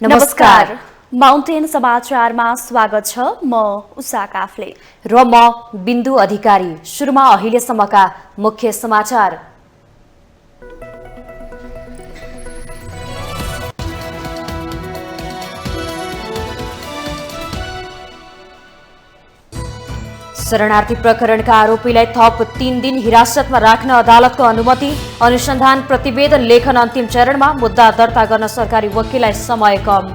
नमस्कार। माउन्टेन समाचारमा स्वागत छ। म उषा काफ्ले र म बिन्दु अधिकारी। सुरुमा अहिलेसम्मका मुख्य समाचार। शरणार्थी प्रकरणका आरोपीलाई थप 3 दिन हिरासतमा राख्न अदालतको अनुमति। अनुसन्धान प्रतिवेदन लेखन अन्तिम चरणमा, मुद्दा दर्ता गर्न सरकारी वकिललाई समय कम।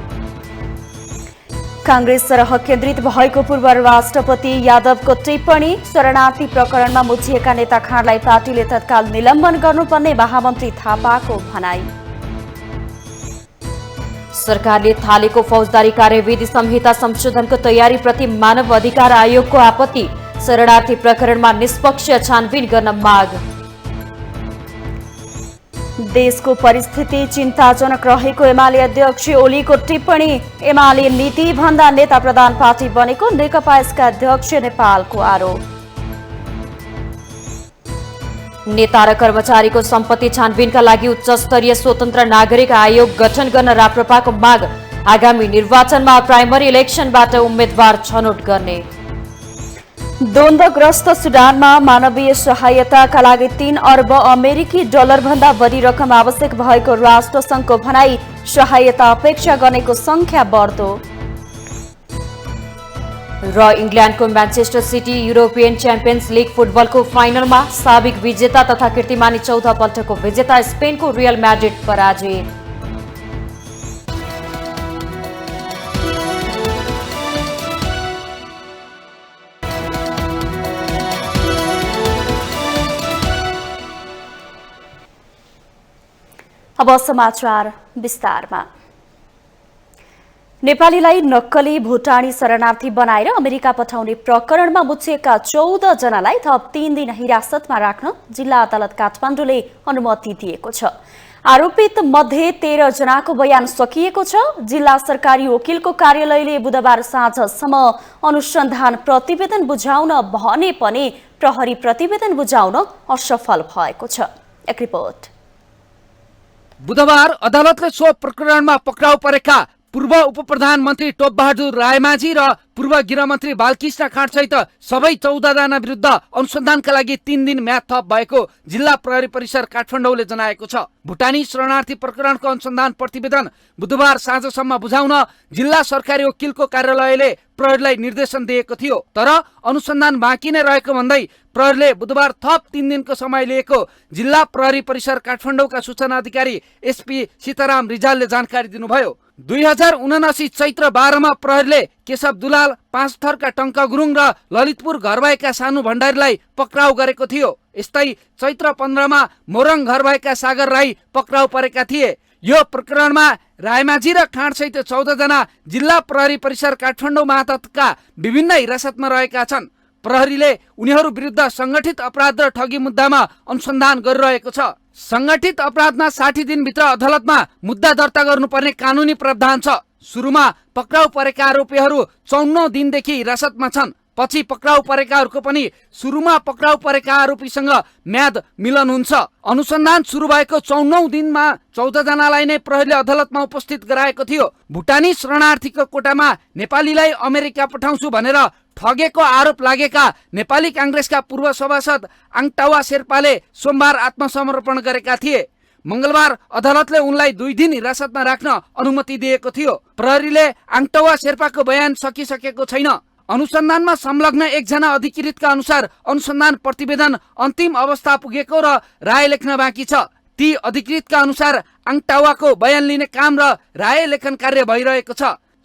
कांग्रेस सरह केन्द्रित भएको पूर्व राष्ट्रपति यादवको टिप्पणी। शरणार्थी प्रकरणमा मुछिएका नेता खाँडलाई पार्टीले तत्काल निलम्बन गर्नुपर्ने महामन्त्री थापाको भनाई। सरकारले थालेको फौजदारी कार्यविधि संहिता संशोधनको तयारीप्रति मानव अधिकार आयोगको आपत्ति। शरणार्थी प्रकरणमा निष्पक्ष छानबिन गर्न माग। देशको परिस्थिति चिन्ताजनक रहेको एमाले अध्यक्ष ओलीको टिप्पणी। एमाले नीति भन्दा नेता प्रधान पार्टी बनेको नेकपा यसका अध्यक्ष नेपालको आरोप। नेता र कर्मचारीको सम्पत्ति छानबिनका लागि उच्च स्तरीय स्वतन्त्र नागरिक आयोग गठन गर्न राप्रपाको माग। आगामी निर्वाचनमा प्राइमरी इलेक्सनबाट उम्मेद्वार छनौट गर्ने। द्वन्द्वग्रस्त सुडानमा मानवीय सहायताका लागि 3 अर्ब अमेरिकी डलर भन्दा बढी रकम आवश्यक भएको राष्ट्रसङ्घको भनाई। सहायता अपेक्षा गर्नेको संख्या बढ्दो। र इङ्ल्यान्डको Manchester City European Champions League फुटबलको फाइनलमा साबिक विजेता तथा कीर्तिमानी 14 पल्टको विजेता स्पेनको रियल म्याड्रिड पराजित। अब समाचार विस्तारमा। नेपालीलाई नक्कली भुटानी शरणार्थी बनाएर अमेरिका पठाउने प्रकरणमा मुछिएका 14 जनालाई थप 3 दिन हिरासतमा राख्न जिल्ला अदालत काठमाडौँले अनुमति दिएको छ। आरोपित मध्ये 13 जनाको बयान सकिएको छ। जिल्ला सरकारी वकिलको कार्यालयले बुधबार साँझसम्म अनुसन्धान प्रतिवेदन बुझाउन भने पनि प्रहरी प्रतिवेदन बुझाउन असफल भएको छ। एक रिपोर्ट। बुधबार अदालतले सो प्रकरणमा पक्राउ परेका पूर्व उपप्रधानमन्त्री टोपबहादुर रायमाझी र पूर्व गृहमन्त्री बालकृष्ण खाँडसहित सबै 14 जना विरुद्ध अनुसन्धानका लागि 3 दिन म्याद थप भएको जिल्ला प्रहरी परिसर काठमाडौँले जनाएको छ। भुटानी शरणार्थी प्रकरणको अनुसन्धान प्रतिवेदन बुधबार साँझसम्म बुझाउन जिल्ला सरकारी वकिलको कार्यालयले प्रहरीलाई निर्देशन दिएको थियो, तर अनुसन्धान बाँकी नै रहेको भन्दै प्रहरीले बुधबार थप 3 दिनको समय लिएको जिल्ला प्रहरी परिसर काठमाडौँका सूचना अधिकारी एसपी सीताराम रिजालले जानकारी दिनुभयो। 2079 चैत्र 12 मा प्रहरीले केशव दुलाल, पाँचथरका टङ्क गुरुङ र ललितपुर घर भएका सानु भण्डारीलाई पक्राउ गरेको थियो। यस्तै चैत्र 15 मा मोरङ घर भएका सागर राई पक्राउ परेका थिए। यो प्रकरणमा रायमाझी र खाँडसहित 14 जना जिल्ला प्रहरी परिसर काठमाडौँ महातका विभिन्न हिरासतमा रहेका छन्। प्रहरीले उनीहरू विरुद्ध संगठित अपराध र ठगी मुद्दामा अनुसन्धान गरिरहेको छ। संगठित अपराधमा 60 दिनभित्र अदालतमा मुद्दा दर्ता गर्नुपर्ने कानुनी प्रावधान छ। सुरुमा पक्राउ परेका आरोपीहरू 54 दिनदेखि हिरासतमा छन्। पछि पक्राउ परेकाहरूको पनि सुरुमा पक्राउ परेका आरोपीसँग म्याद मिलन हुन्छ। अनुसन्धान सुरु भएको 54औं दिनमा 14 जनालाई नै प्रहरीले अदालतमा उपस्थित गराएको थियो। भुटानी शरणार्थीको कोटामा नेपालीलाई अमेरिका पठाउँछु भनेर ठगेको आरोप लागेका नेपाली कांग्रेसका पूर्व सभासद आङटावा शेर्पाले सोमबार आत्मसमर्पण गरेका थिए। मंगलबार अदालतले उनलाई 2 दिन हिरासतमा राख्न अनुमति दिएको थियो। प्रहरीले आङटावा शेर्पाको बयान सकिसकेको छैन। अनुसन्धानमा संलग्न एकजना अधिकृतका अनुसार अनुसन्धान प्रतिवेदन अन्तिम अवस्था पुगेको र राय लेख्न बाँकी छ। ती अधिकृतका अनुसार आङटावाको बयान लिने काम र राय लेखन कार्य भइरहेको छ।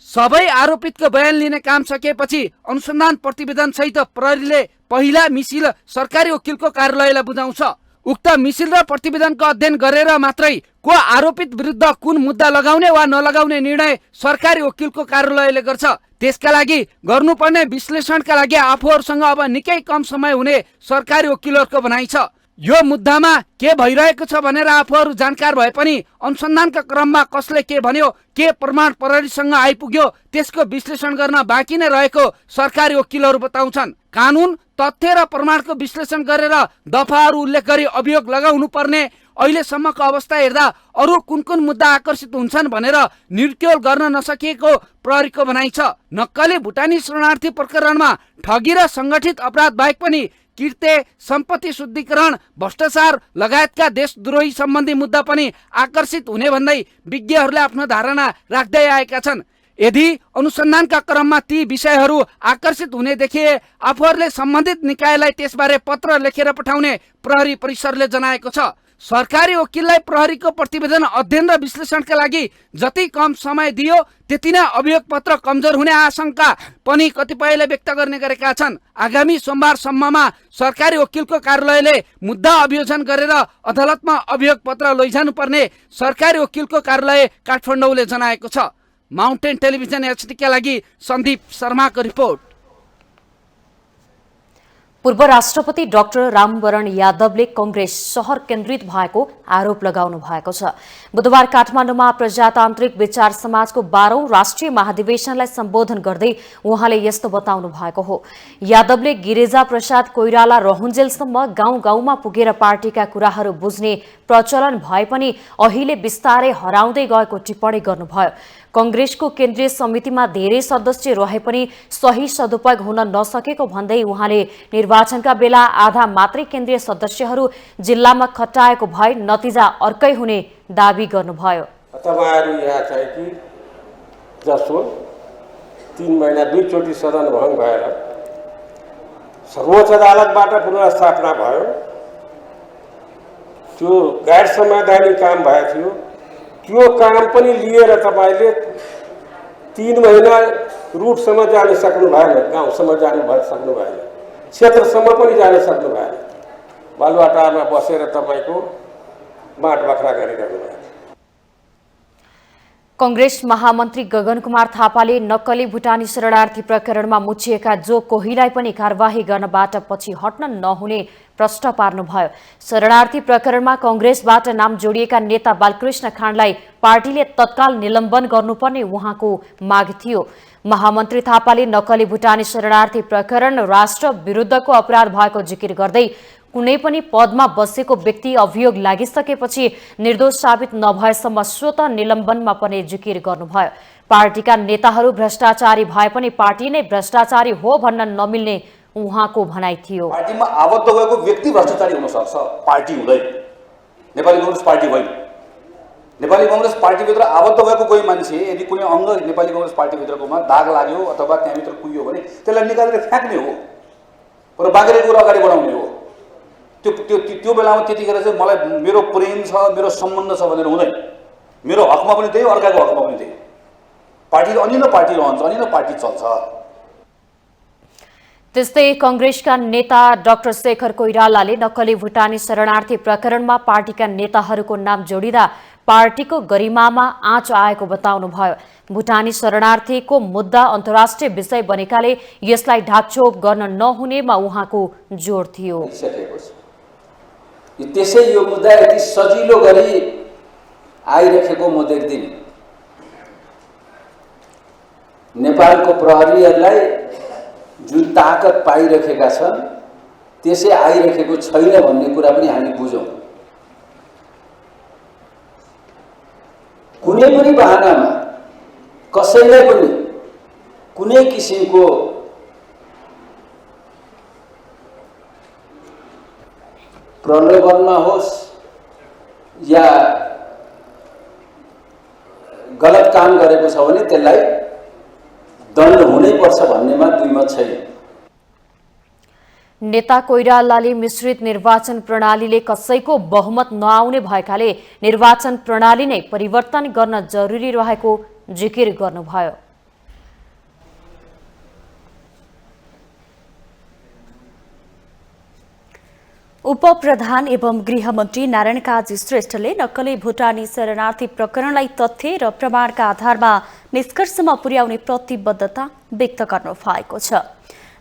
सबै आरोपितको बयान लिने काम सकिएपछि अनुसन्धान प्रतिवेदन सहित प्रहरीले पहिला मिसिल सरकारी वकिलको कार्यालयलाई बुझाउँछ। उक्त मिसिल र प्रतिवेदनको अध्ययन गरेर मात्रै को आरोपित विरुद्ध कुन मुद्दा लगाउने वा नलगाउने निर्णय सरकारी वकिलको कार्यालयले गर्छ। त्यसका लागि गर्नुपर्ने विश्लेषणका लागि आफूहरूसँग अब निकै कम समय हुने सरकारी वकिलहरूको भनाइ छ। यो मुद्दामा के भइरहेको छ भनेर आफूहरू जानकार भए पनि अनुसन्धानका क्रममा कसले के भन्यो, के प्रमाण प्रहरीसँग आइपुग्यो त्यसको विश्लेषण गर्न बाँकी नै रहेको सरकारी वकिलहरू बताउँछन्। कानुन तथ्य र प्रमाणको विश्लेषण गरेर दफाहरू उल्लेख गरी अभियोग लगाउनु पर्ने, अहिलेसम्मको अवस्था हेर्दा अरू कुन कुन मुद्दा आकर्षित हुन्छन् भनेर निर्क्योल गर्न नसकिएको प्रहरीको भनाइ छ। नक्कली भुटानी शरणार्थी प्रकरणमा ठगी र सङ्गठित अपराध बाहेक पनि कृत्य, सम्पत्ति शुद्धिकरण, भ्रष्टाचार लगायतका देशद्रोही सम्बन्धी मुद्दा पनि आकर्षित हुने भन्दै विज्ञहरूले आफ्नो धारणा राख्दै आएका छन्। यदि अनुसन्धानका क्रममा ती विषयहरू आकर्षित हुने देखिए आफूहरूले सम्बन्धित निकायलाई त्यसबारे पत्र लेखेर पठाउने प्रहरी परिसरले जनाएको छ। सरकारी वकिललाई प्रहरीको प्रतिवेदन अध्ययन र विश्लेषणका लागि जति कम समय दियो त्यति नै अभियोग पत्र कमजोर हुने आशंका पनि कतिपयले व्यक्त गर्ने गरेका छन्। आगामी सोमबारसम्ममा सरकारी वकिलको कार्यालयले मुद्दा अभियोजन गरेर अदालतमा अभियोग पत्र लैजानुपर्ने सरकारी वकिलको कार्यालय काठमाडौँले जनाएको छ। माउन्टेन टेलिभिजन एचडीका लागि सन्दीप शर्माको रिपोर्ट। पूर्व राष्ट्रपति डाक्टर रामवरण यादवले कंग्रेस शहर केन्द्रित भएको आरोप लगाउनु भएको छ। बुधबार काठमाडौँमा प्रजातान्त्रिक विचार समाजको 12औं राष्ट्रिय महाधिवेशनलाई सम्बोधन गर्दै उहाँले यस्तो बताउनु भएको हो। यादवले गिरिजा प्रसाद कोइराला रहुन्जेलसम्म गाउँ गाउँमा पुगेर पार्टीका कुराहरू बुझ्ने प्रचलन भए पनि अहिले बिस्तारै हराउँदै गएको टिप्पणी गर्नुभयो। कंग्रेसको केन्द्रीय समितिमा धेरै सदस्य रहे पनि सही सदुपयोग हुन नसकेको भन्दै उहाँले निर्वाचनका बेला आधा मात्रै केन्द्रीय सदस्यहरू जिल्लामा खटाएको भए नतिजा अर्कै हुने दावी गर्नुभयो। तपाईहरु यहाँ चाहिँ कि जसो 3 महिना 2 चोटि सदन भङ्ग भएर सर्वोच्च अदालतबाट पुनर्स्थापना भयो। त्यो गैर संवैधानिक काम भएको थियो। त्यो काम पनि लिएर तपाईले 3 महिना रुटसम्म जान सक्नु भएन, गाउँसम्म जान सक्नु भएन, क्षेत्रसम्म पनि जान सक्नु भएन। बालुवाटारमा बसेर तपाईको बाँडबखरा गरिरहनु भयो। कंग्रेस महामन्त्री गगन कुमार थापाले नक्कली भुटानी शरणार्थी प्रकरणमा मुछिएका जो कोहीलाई पनि कारवाही गर्नबाट पछि हट्न नहुने प्रश्न पार्नुभयो। शरणार्थी प्रकरणमा कंग्रेसबाट नाम जोडिएका नेता बालकृष्ण खाँडलाई पार्टीले तत्काल निलम्बन गर्नुपर्ने उहाँको माग थियो। महामन्त्री थापाले नक्कली भुटानी शरणार्थी प्रकरण राष्ट्र विरुद्धको अपराध भएको जिकिर गर्दै कुनै पनि पदमा बसेको व्यक्ति अभियोग लागिसकेपछि निर्दोष साबित नभएसम्म स्वतः निलम्बनमा पनि जिकिर गर्नुभयो। पार्टीका नेताहरू भ्रष्टाचारी भए पनि पार्टी नै भ्रष्टाचारी हो भन्न नमिल्ने उहाँको भनाइ थियो। पार्टीमा आबद्ध भएको व्यक्ति भ्रष्टाचारी हुन सक्छ, पार्टी हुँदैन। नेपाली कांग्रेस पार्टी होइन। नेपाली कांग्रेस पार्टीभित्र आबद्ध भएको कोही मान्छे यदि कुनै अंग नेपाली कांग्रेस पार्टीभित्रकोमा दाग लाग्यो अथवा त्यहाँभित्र कुहियो भने त्यसलाई निकालेर फ्याँक्ने हो र बागेको कुरा अगाडि बढाउने हो। त्यो बेलामा त्यतिखेर चाहिँ मलाई मेरो प्रेम छ, मेरो सम्बन्ध छ भनेर हुँदैन। मेरो हकमा पनि त्यही, अर्काको हकमा पनि त्यही। पार्टी अनि न पार्टी रहन्छ, अनि न पार्टी चल्छ। त्यस्तै कंग्रेसका नेता डाक्टर शेखर कोइरालाले नक्कली भुटानी शरणार्थी प्रकरणमा पार्टीका नेताहरूको नाम जोडिँदा पार्टीको गरिमामा आँच आएको बताउनुभयो। भुटानी शरणार्थीको मुद्दा अन्तर्राष्ट्रिय विषय बनेकाले यसलाई ढाकछोप गर्न नहुनेमा उहाँको जोड थियो। त्यसै यो मुद्दा यति सजिलो गरी आइरहेको म देख्दिनँ। नेपालको प्रहरीहरूलाई जुन ताकत पाइरहेका छन् त्यसै आइरहेको छैन भन्ने कुरा पनि हामी बुझौँ। कुनै पनि बहानामा कसैलाई पनि कुनै किसिमको प्रलोभनमा होस् या गलत काम गरेको छ भने त्यसलाई दण्ड हुनै पर्छ भन्नेमा दुईमत छैन। नेता कोइरालाले मिश्रित निर्वाचन प्रणालीले कसैको बहुमत नआउने भएकाले निर्वाचन प्रणाली नै परिवर्तन गर्न जरुरी रहेको जिकिर गर्नुभयो। उपप्रधान एवं गृहमन्त्री नारायण काजी श्रेष्ठले नक्कली भुटानी शरणार्थी प्रकरणलाई तथ्य र प्रमाणका आधारमा निष्कर्षमा पुर्याउने प्रतिबद्धता व्यक्त गर्नु भएको छ।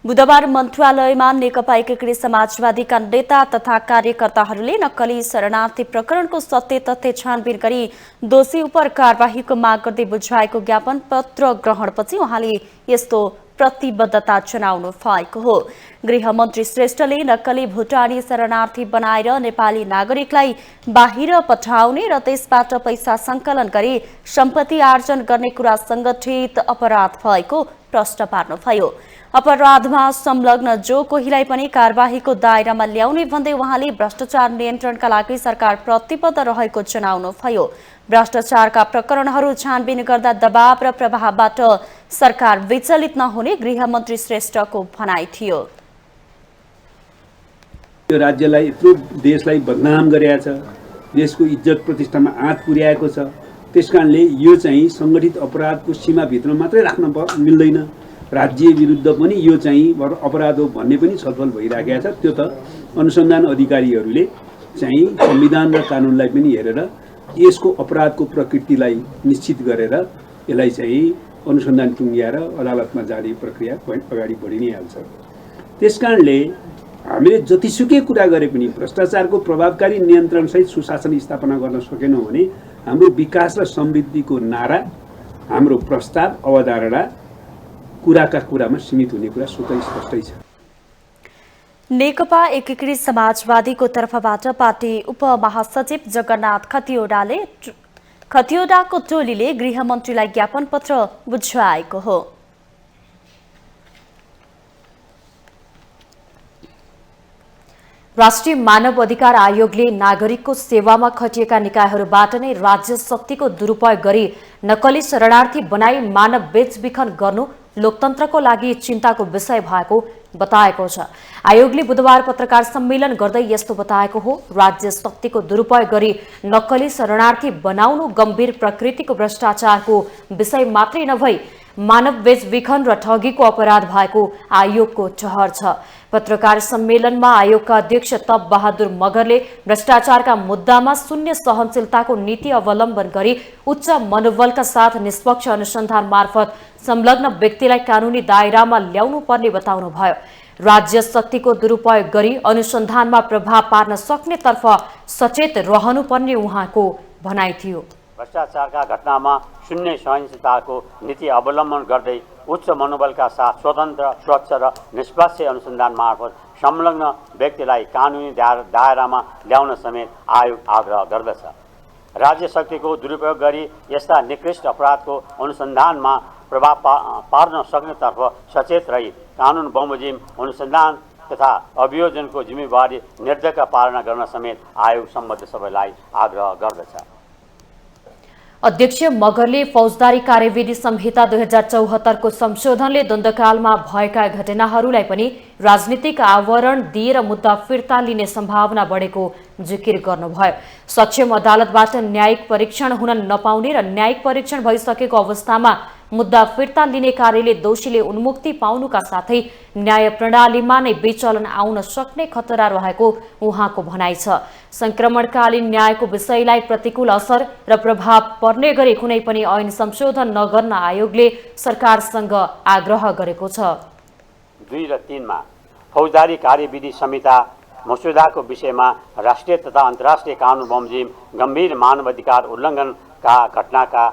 बुधबार मन्त्रालयमा नेकपा एकीकृत समाजवादीका नेता तथा कार्यकर्ताहरूले नक्कली शरणार्थी प्रकरणको सत्य तथ्य छानबिन गरी दोषी उप कारबाहीको माग गर्दै बुझाएको ज्ञापन पत्र ग्रहणपछि उहाँले यस्तो प्रतिबद्धता जनाउनु भएको हो। गृहमन्त्री श्रेष्ठले नक्कली भुटानी शरणार्थी बनाएर नेपाली नागरिकलाई बाहिर पठाउने र त्यसबाट पैसा सङ्कलन गरी सम्पत्ति आर्जन गर्ने कुरा संगठित अपराध भएको प्रश्न पार्नुभयो। अपराधमा संलग्न जो कोहीलाई पनि कारबाहीको दायरामा ल्याउने भन्दै उहाँले भ्रष्टाचार नियन्त्रणका लागि सरकार प्रतिबद्ध रहेको जनाउनुभयो। भ्रष्टाचारका प्रकरणहरू छानबिन गर्दा दबाव र प्रभावबाट सरकार विचलित नहुने गृहमन्त्री श्रेष्ठको भनाइ थियो। यो राज्यलाई यत्रो देशलाई बदनाम गरेको छ, देशको इज्जत प्रतिष्ठामा आँच पुर्याएको छ। त्यसकारणले यो चाहिँ सङ्गठित अपराधको सीमाभित्र मात्रै राख्न मिल्दैन। राज्य विरुद्ध पनि यो चाहिँ अपराध हो भन्ने पनि छलफल भइराखेको छ। त्यो त अनुसन्धान अधिकारीहरूले चाहिँ संविधान र कानुनलाई पनि हेरेर यसको अपराधको प्रकृतिलाई निश्चित गरेर यसलाई चाहिँ अनुसन्धान टुङ्ग्याएर अदालतमा जाने प्रक्रिया अगाडि बढी नै हाल्छ। त्यसकारणले हामीले जतिसुकै कुरा गरे पनि भ्रष्टाचारको प्रभावकारी नियन्त्रणसहित सुशासन स्थापना गर्न सकेनौँ भने हाम्रो विकास र समृद्धिको नारा, हाम्रो प्रस्ताव, अवधारणा कुराका कुरामा सीमित हुने कुरा स्वतः स्पष्टै छ। नेकपा एकीकृत समाजवादीको तर्फबाट पार्टी उपमहासचिव जगन्नाथ खतिवडाको टोलीले गृहमन्त्रीलाई ज्ञापन पत्र बुझाएको हो। राष्ट्रिय मानव अधिकार आयोगले नागरिकको सेवामा खटिएका निकायहरूबाट नै राज्य शक्तिको दुरुपयोग गरी नक्कली शरणार्थी बनाई मानव बेचबिखन गर्नु लोकतन्त्रको लागि चिन्ताको विषय भएको बताएको छ। आयोगले बुधबार पत्रकार सम्मेलन गर्दै यस्तो बताएको हो। राज्य शक्तिको दुरुपयोग गरी नक्कली शरणार्थी बनाउनु गम्भीर प्रकृतिको भ्रष्टाचारको विषय मात्रै नभई मानव बेचबिखन र ठगीको अपराध भएको आयोगको ठहर छ। पत्रकार सम्मेलनमा आयोगका अध्यक्ष तप बहादुर मगरले भ्रष्टाचारका मुद्दामा शून्य सहनशीलताको नीति अवलम्बन गरी उच्च मनोबलका साथ निष्पक्ष अनुसन्धान मार्फत संलग्न व्यक्तिलाई कानूनी दायरामा ल्याउनु पर्ने बताउनुभयो। राज्य शक्तिको दुरुपयोग गरी अनुसन्धानमा प्रभाव पार्न सक्नेतर्फ सचेत रहनुपर्ने उहाँको भनाइ थियो। भ्रष्टाचारका घटनामा शून्य सहनशीलताको नीति अवलम्बन गर्दै उच्च मनोबलका साथ स्वतन्त्र, स्वच्छ र निष्पक्ष अनुसन्धान मार्फत संलग्न व्यक्तिलाई कानुनी दायरामा ल्याउन समेत आयोग आग्रह गर्दछ। राज्य शक्तिको दुरुपयोग गरी यस्ता निकृष्ट अपराधको अनुसन्धानमा प्रभाव पार्न सक्नेतर्फ सचेत रही कानुन बमोजिम अनुसन्धान तथा अभियोजनको जिम्मेवारी निर्धक्क पालना गर्न समेत आयोग सम्बद्ध सबैलाई आग्रह गर्दछ। अध्यक्ष मगरले फौजदारी कार्यविधि संहिता 2074 को संशोधनले द्वन्द्वकालमा भएका घटनाहरूलाई पनि राजनीतिक आवरण दिएर मुद्दा फिर्ता लिने सम्भावना बढेको जिकिर गर्नुभयो। सक्षम अदालतबाट न्यायिक परीक्षण हुन नपाउने र न्यायिक परीक्षण भइसकेको अवस्थामा मुद्दा फिर्ता लिने कार्यले दोषीले उन्मुक्ति पाउनुका साथै न्याय प्रणालीमा नै विचलन आउन सक्ने खतरा रहेको उहाँको भनाइ छ। संक्रमणकालीन न्यायको विषयलाई प्रतिकूल असर र प्रभाव पर्ने गरी कुनै पनि ऐन संशोधन नगर्न आयोगले सरकारसँग आग्रह गरेको छ। 2 र 3 मा फौजदारी कार्यविधि संहिता मसौदाको विषयमा राष्ट्रिय तथा अन्तर्राष्ट्रिय कानुन बमोजिम गम्भीर मानवाधिकार उल्लङ्घनका घटनाका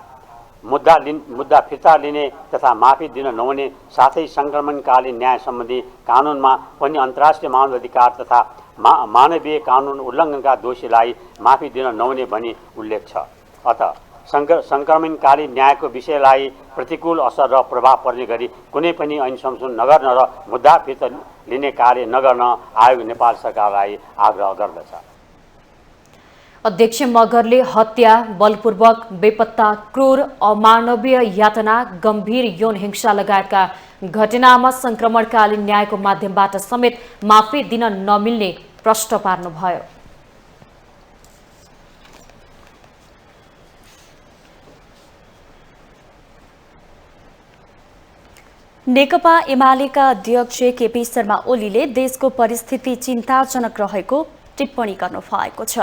मुद्दा फिर्ता लिने तथा माफी दिन नहुने साथै संक्रमणकालीन न्याय सम्बन्धी कानुनमा पनि अन्तर्राष्ट्रिय मानवाधिकार तथा मानवीय कानुन उल्लङ्घनका दोषीलाई माफी दिन नहुने भनी उल्लेख छ। अत संक्रमणकालीन न्यायको विषयलाई प्रतिकूल असर र प्रभाव पर्ने गरी कुनै पनि ऐन संशोधन नगर्न र मुद्दा फिर्ता लिने कार्य नगर्न आयोग नेपाल सरकारलाई आग्रह गर्दछ। अध्यक्ष मगरले हत्या, बलपूर्वक बेपत्ता, क्रूर अमानवीय यातना, गम्भीर यौन हिंसा लगायतका घटनामा संक्रमणकालीन न्यायको माध्यमबाट समेत माफी दिन नमिल्ने प्रश्न पार्नुभयो। नेकपा एमालेका अध्यक्ष केपी शर्मा ओलीले देशको परिस्थिति चिन्ताजनक रहेको टिप्पणी गर्नुभएको छ।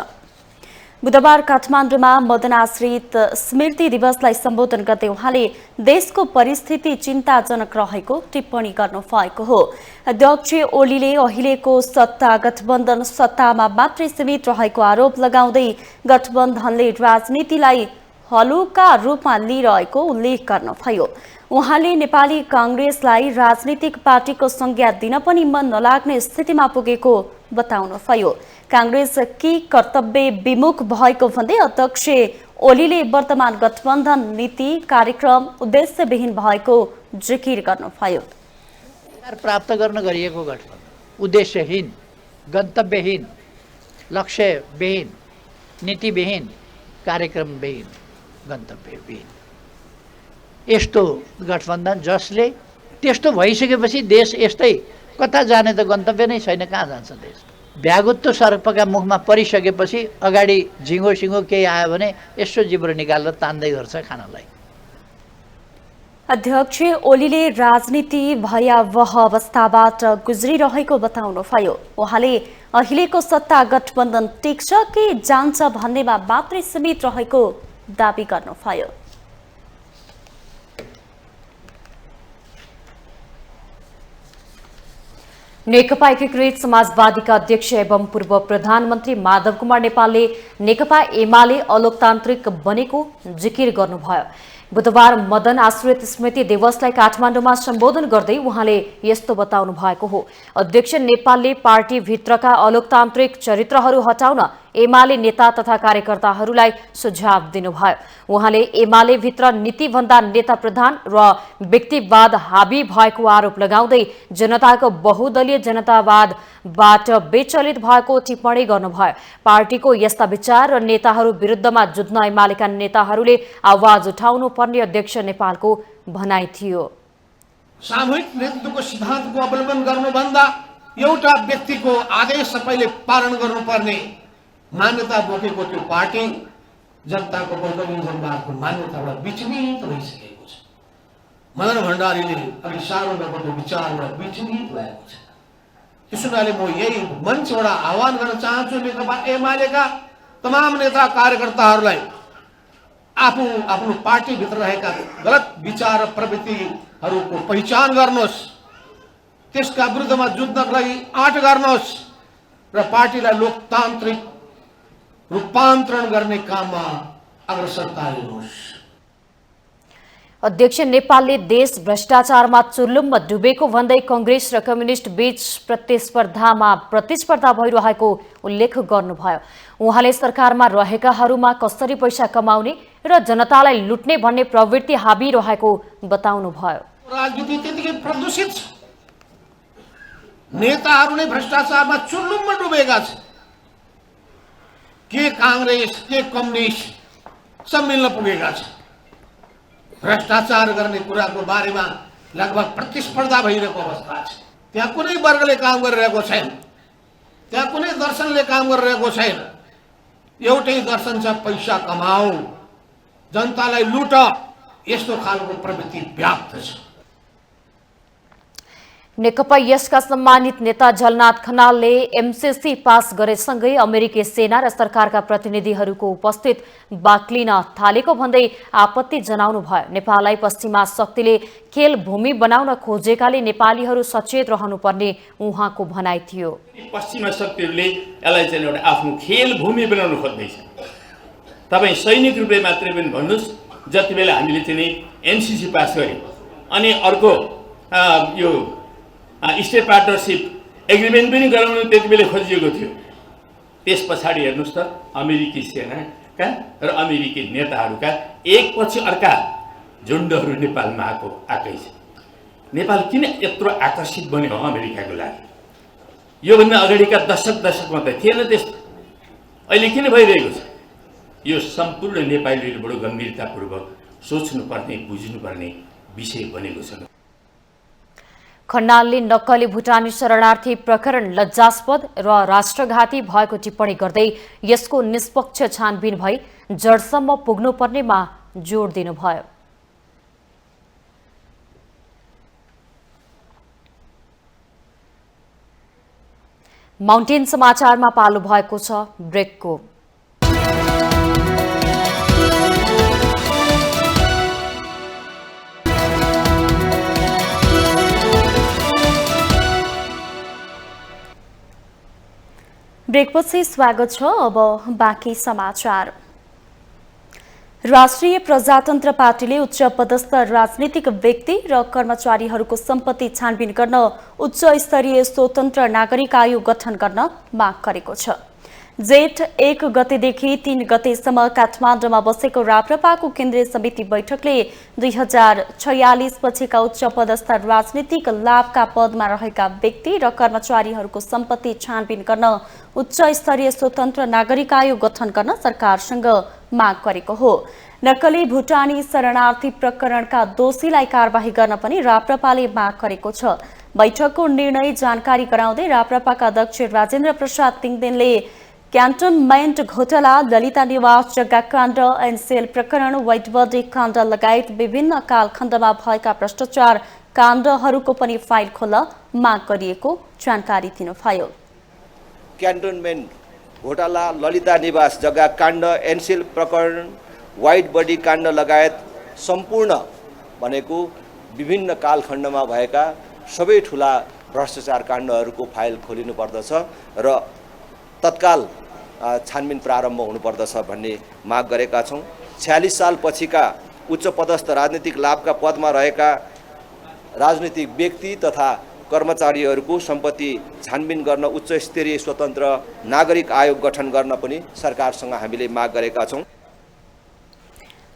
बुधबार काठमाडौँमा मदनाश्रित स्मृति दिवसलाई सम्बोधन गर्दै उहाँले देशको परिस्थिति चिन्ताजनक रहेको टिप्पणी गर्नुभएको हो। अध्यक्ष ओलीले अहिलेको सत्ता गठबन्धन सत्तामा मात्रै सीमित रहेको आरोप लगाउँदै गठबन्धनले राजनीतिलाई हलुका रूपमा लिइरहेको उल्लेख गर्नुभयो। उहाँले नेपाली कांग्रेसलाई राजनीतिक पार्टीको संज्ञा दिन पनि मन नलाग्ने स्थितिमा पुगेको बताउनुभयो। कांग्रेस कि कर्तव्य विमुख भएको भन्दै अध्यक्ष ओलीले वर्तमान गठबन्धन नीति कार्यक्रम उद्देश्यविहीन भएको जिकिर गर्नुभयो। प्राप्त गर्न गरिएको गठबन्धन उद्देश्यहीन, गन्तव्यहीन, लक्ष्यविहीन, नीतिविहीन, कार्यक्रमविहीन, गन्तव्यविहीन यस्तो गठबन्धन जसले त्यस्तो भइसकेपछि देश यस्तै कता जाने त गन्तव्य नै छैन, कहाँ जान्छ देश। भ्यागुत्तो सर्पका मुखमा परिसकेपछि अगाडि झिङ्गो सिङ्गो केही आयो भने यसो जिब्रो निकालेर तान्दै गर्छ खानलाई। अध्यक्ष ओलीले राजनीति भयावह अवस्थाबाट गुज्रिरहेको बताउनुभयो। उहाँले अहिलेको सत्ता गठबन्धन टिक्छ कि जान्छ भन्नेमा मात्रै सीमित रहेको दावी गर्नुभयो। नेकपा एकीकृत समाजवादीका अध्यक्ष एवं पूर्व प्रधानमन्त्री माधव कुमार नेपालले नेकपा एमाले अलोकतान्त्रिक बनेको जिकिर गर्नुभयो। बुधबार मदन आश्रित स्मृति दिवसलाई काठमाडौँमा सम्बोधन गर्दै उहाँले यस्तो बताउनु भएको हो। अध्यक्ष नेपालले पार्टीभित्रका अलोकतान्त्रिक चरित्रहरू हटाउन एमाले नेता तथा कार्यकर्ताहरूलाई सुझाव दिनुभयो। उहाँले एमाले भित्र नीतिभन्दा नेता प्रधान र व्यक्तिवाद हाबी भएको आरोप लगाउँदै जनताको बहुदलीय जनतावादबाट विचलित भएको टिप्पणी गर्नुभयो। पार्टीको यस्ता विचार र नेताहरू विरुद्धमा जुझ्न एमालेका नेताहरूले आवाज उठाउनु पर्ने अध्यक्ष नेपालको भनाइ थियो। सामूहिक नेतृत्वको सिद्धान्तको अवलम्बन गर्नुभन्दा एउटा व्यक्तिको आदेश सबैले पालन गर्नुपर्ने मान्यता बोकेको त्यो पार्टी जनताको बहुदलीय जनताको मान्यताबाट विचलित भइसकेको छ। मदन भण्डारीले अलि सानो भएको विचारमा विचलित भएको छ। त्यसो हुनाले म यही मञ्चबाट आह्वान गर्न चाहन्छु नेकपा एमालेका तमाम नेता कार्यकर्ताहरूलाई आफ्नो पार्टीभित्र रहेका गलत विचार र प्रवृत्तिहरूको पहिचान गर्नुहोस्, त्यसका विरुद्धमा जुझ्नको लागि आँट गर्नुहोस् र पार्टीलाई लोकतान्त्रिक रूपान्तरण गर्ने काममा अग्रसरता लिनुहोस्। अध्यक्ष नेपालले देश भ्रष्टाचारमा चुर्लुममा डुबेको भन्दै कांग्रेस र कम्युनिस्ट बीच प्रतिस्पर्धा भइरहेको उल्लेख गर्नुभयो। उहाँले सरकारमा रहेकाहरूमा कसरी पैसा कमाउने र जनतालाई लुट्ने भन्ने प्रवृत्ति हाबी रहेको बताउनुभयो। राजनीति त्यतिकै प्रदूषित छ, नेताहरू नै भ्रष्टाचारमा चुर्लुममा डुबेका छन्। के कांग्रेस के कम्युनिस्ट सब मिल्न पुगेका छन्। भ्रष्टाचार गर्ने कुराको बारेमा लगभग प्रतिस्पर्धा भइरहेको अवस्था छ। त्यहाँ कुनै वर्गले काम गरिरहेको छैन, त्यहाँ कुनै दर्शनले काम गरिरहेको छैन। एउटै दर्शन छ, पैसा कमाऊ, जनतालाई लुट, यस्तो खालको प्रवृत्ति व्याप्त छ। नेकपा यसका सम्मानित नेता झलनाथ खनालले एमसीसी पास गरेसँगै अमेरिकी सेना र सरकारका प्रतिनिधिहरूको उपस्थित बाक्लिन थालेको भन्दै आपत्ति जनाउनु भयो। नेपाललाई पश्चिमा शक्तिले खेल भूमि बनाउन खोजेकाले नेपालीहरू सचेत रहनुपर्ने उहाँको भनाइ थियो। पश्चिमा शक्तिहरूले यसलाई चाहिँ एउटा आफ्नो खेल भूमि बनाउन खोज्दैछ। तपाईँ सैनिक रूपले मात्रै पनि भन्नुहोस्, जति बेला हामीले चाहिँ एमसीसी पास गर्यौँ अनि अर्को यो स्टेट पार्टनरसिप एग्रिमेन्ट पनि गराउनु त्यति बेला खोजिएको थियो। त्यस पछाडि हेर्नुहोस् त अमेरिकी सेनाका र अमेरिकी नेताहरूका एकपछि अर्का झुन्डहरू नेपालमा आएकै छ। नेपाल किन यत्रो आकर्षित बन्यो अमेरिकाको लागि? योभन्दा अगाडिका दशकमा त थिएन त्यस्तो, अहिले किन भइरहेको छ? यो सम्पूर्ण नेपालीहरू बडो गम्भीरतापूर्वक सोच्नुपर्ने बुझ्नुपर्ने विषय बनेको छ। खनालले नक्कली भुटानी शरणार्थी प्रकरण लज्जास्पद र राष्ट्रघाती भएको टिप्पणी गर्दै यसको निष्पक्ष छानबिन भई जडसम्म पुग्नुपर्नेमा जोड दिनुभयो। माउन्टेन समाचारमा पालो भएको छ ब्रेकको। ब्रेकपछि स्वागत छ। अब बाँकी समाचार। राष्ट्रिय प्रजातन्त्र पार्टीले उच्च पदस्थ राजनीतिक व्यक्ति र कर्मचारीहरूको सम्पत्ति छानबिन गर्न उच्च स्तरीय स्वतन्त्र नागरिक आयोग गठन गर्न माग गरेको छ। जेठ 1 गतेदेखि 3 गतेसम्म काठमाडौँमा बसेको राप्रपाको केन्द्रीय समिति बैठकले 2046 पछिका उच्च पदस्थ राजनीतिक लाभका पदमा रहेका व्यक्ति र कर्मचारीहरूको सम्पत्ति छानबिन गर्न उच्च स्तरीय स्वतन्त्र नागरिक आयोग गठन गर्न सरकारसँग माग गरेको हो। नक्कली भुटानी शरणार्थी प्रकरणका दोषीलाई कारबाही गर्न पनि राप्रपाले माग गरेको छ। बैठकको निर्णय जानकारी गराउँदै राप्रपाका अध्यक्ष राजेन्द्र प्रसाद तिङदेनले क्यान्टनमेन्ट घोटाला, ललिता निवास जग्गा काण्ड, एनसेल प्रकरण, व्हाइट बडी काण्ड लगायत विभिन्न कालखण्डमा भएका भ्रष्टाचार काण्डहरूको पनि फाइल खोल्न माग गरिएको जानकारी दिनुभयो। क्यान्टनमेन्ट घोटाला, ललिता निवास जग्गा काण्ड, एनसेल प्रकरण, व्हाइट बडी काण्ड लगायत सम्पूर्ण भनेको विभिन्न कालखण्डमा भएका सबै ठुला भ्रष्टाचार काण्डहरूको फाइल खोलिनु पर्दछ र तत्काल छानबिन प्रारम्भ हुनुपर्दछ भन्ने माग गरेका छौँ। 46 साल पछिका उच्च पदस्थ राजनीतिक लाभका पदमा रहेका राजनीतिक व्यक्ति तथा कर्मचारीहरूको सम्पत्ति छानबिन गर्न उच्च स्तरीय स्वतन्त्र नागरिक आयोग गठन गर्न पनि सरकारसँग हामीले माग गरेका छौँ।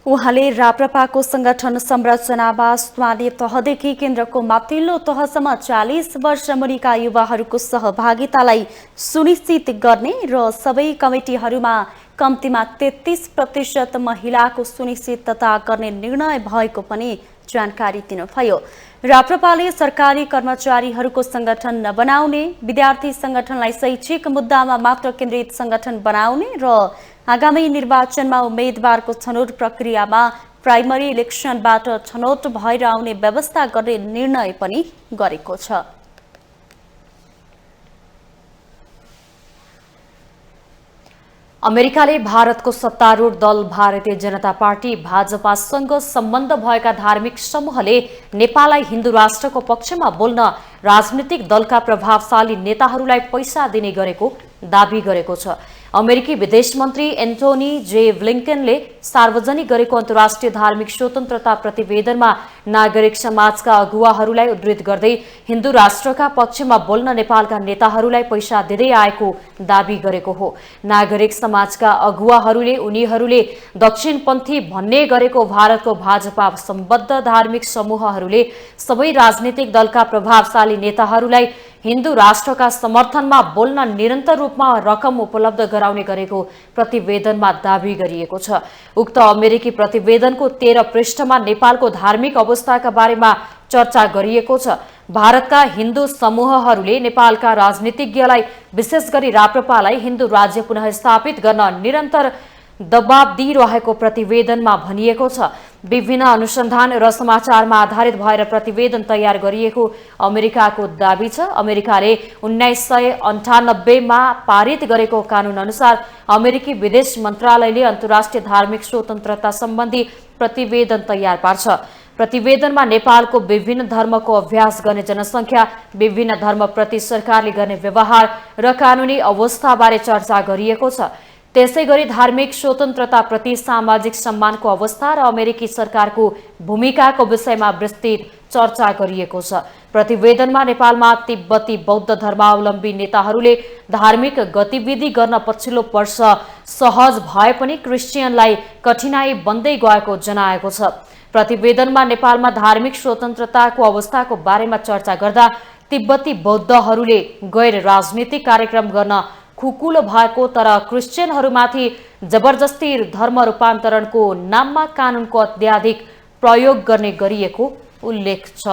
उहाँले राप्रपाको संगठन संरचनामा स्थानीय तहदेखि केन्द्रको माथिल्लो तहसम्म 40 वर्ष मुनिका युवाहरूको सहभागितालाई सुनिश्चित गर्ने र सबै कमिटीहरूमा कम्तीमा 33% महिलाको सुनिश्चितता गर्ने निर्णय भएको पनि जानकारी दिनुभयो। राप्रपाले सरकारी कर्मचारीहरूको संगठन नबनाउने, विद्यार्थी संगठनलाई शैक्षिक मुद्दामा मात्र केन्द्रित संगठन बनाउने र आगामी निर्वाचनमा उम्मेदवारको छनौट प्रक्रियामा प्राइमरी इलेक्सनबाट छनौट भएर आउने व्यवस्था गर्ने निर्णय पनि गरेको छ। अमेरिकाले भारतको सत्तारूढ दल भारतीय जनता पार्टी भाजपासँग सम्बन्ध भएका धार्मिक समूहले नेपाललाई हिन्दू राष्ट्रको पक्षमा बोल्न राजनीतिक दलका प्रभावशाली नेताहरूलाई पैसा दिने गरेको दाबी गरेको छ। अमेरिकी विदेश मन्त्री एन्टोनी जे ब्लिङ्कनले सार्वजनिक गरेको अन्तर्राष्ट्रिय धार्मिक स्वतन्त्रता प्रतिवेदनमा नागरिक समाजका अगुवाहरूलाई उद्धृत गर्दै हिन्दू राष्ट्रका पक्षमा बोल्न नेपालका नेताहरूलाई पैसा दिँदै आएको दाबी गरेको हो। नागरिक समाजका अगुवाहरूले उनीहरूले दक्षिणपन्थी भन्ने गरेको भारतको भाजपा सम्बद्ध धार्मिक समूहहरूले सबै राजनीतिक दलका प्रभावशाली नेताहरूलाई हिन्दू राष्ट्रका समर्थनमा बोल्न निरन्तर रूपमा रकम उपलब्ध गराउने गरेको प्रतिवेदनमा दाबी गरिएको छ। उक्त अमेरिकी प्रतिवेदनको 13 पृष्ठमा नेपालको धार्मिक अवस्थाका बारेमा चर्चा गरिएको छ। भारतका हिन्दू समूहहरूले नेपालका राजनीतिज्ञलाई विशेष गरी राप्रपालाई हिन्दू राज्य पुनः स्थापित गर्न निरन्तर दबाब दिइरहेको प्रतिवेदनमा भनिएको छ। विभिन्न अनुसन्धान र समाचारमा आधारित भएर प्रतिवेदन तयार गरिएको अमेरिकाको दाबी छ। अमेरिकाले 1998 मा पारित गरेको कानून अनुसार अमेरिकी विदेश मन्त्रालयले अन्तर्राष्ट्रिय धार्मिक स्वतन्त्रता सम्बन्धी प्रतिवेदन तयार पार्छ। प्रतिवेदनमा नेपालको विभिन्न धर्मको अभ्यास गर्ने जनसङ्ख्या, विभिन्न धर्मप्रति सरकारले गर्ने व्यवहार र कानूनी अवस्थाबारे चर्चा गरिएको छ। त्यसैगरी धार्मिक स्वतन्त्रताप्रति सामाजिक सम्मानको अवस्था र अमेरिकी सरकारको भूमिकाको विषयमा विस्तृत चर्चा गरिएको छ। प्रतिवेदनमा नेपालमा तिब्बती बौद्ध धर्मावलम्बी नेताहरूले धार्मिक गतिविधि गर्न पछिल्लो वर्ष सहज भए पनि क्रिस्चियनलाई कठिनाई बन्दै गएको जनाएको छ। प्रतिवेदनमा नेपालमा धार्मिक स्वतन्त्रताको अवस्थाको बारेमा चर्चा गर्दा तिब्बती बौद्धहरूले गैर राजनीतिक कार्यक्रम गर्न खुकुलो भएको तर क्रिस्चियनहरूमाथि जबरजस्ती धर्म रूपान्तरणको नाममा कानूनको अत्याधिक प्रयोग गर्ने गरिएको उल्लेख छ।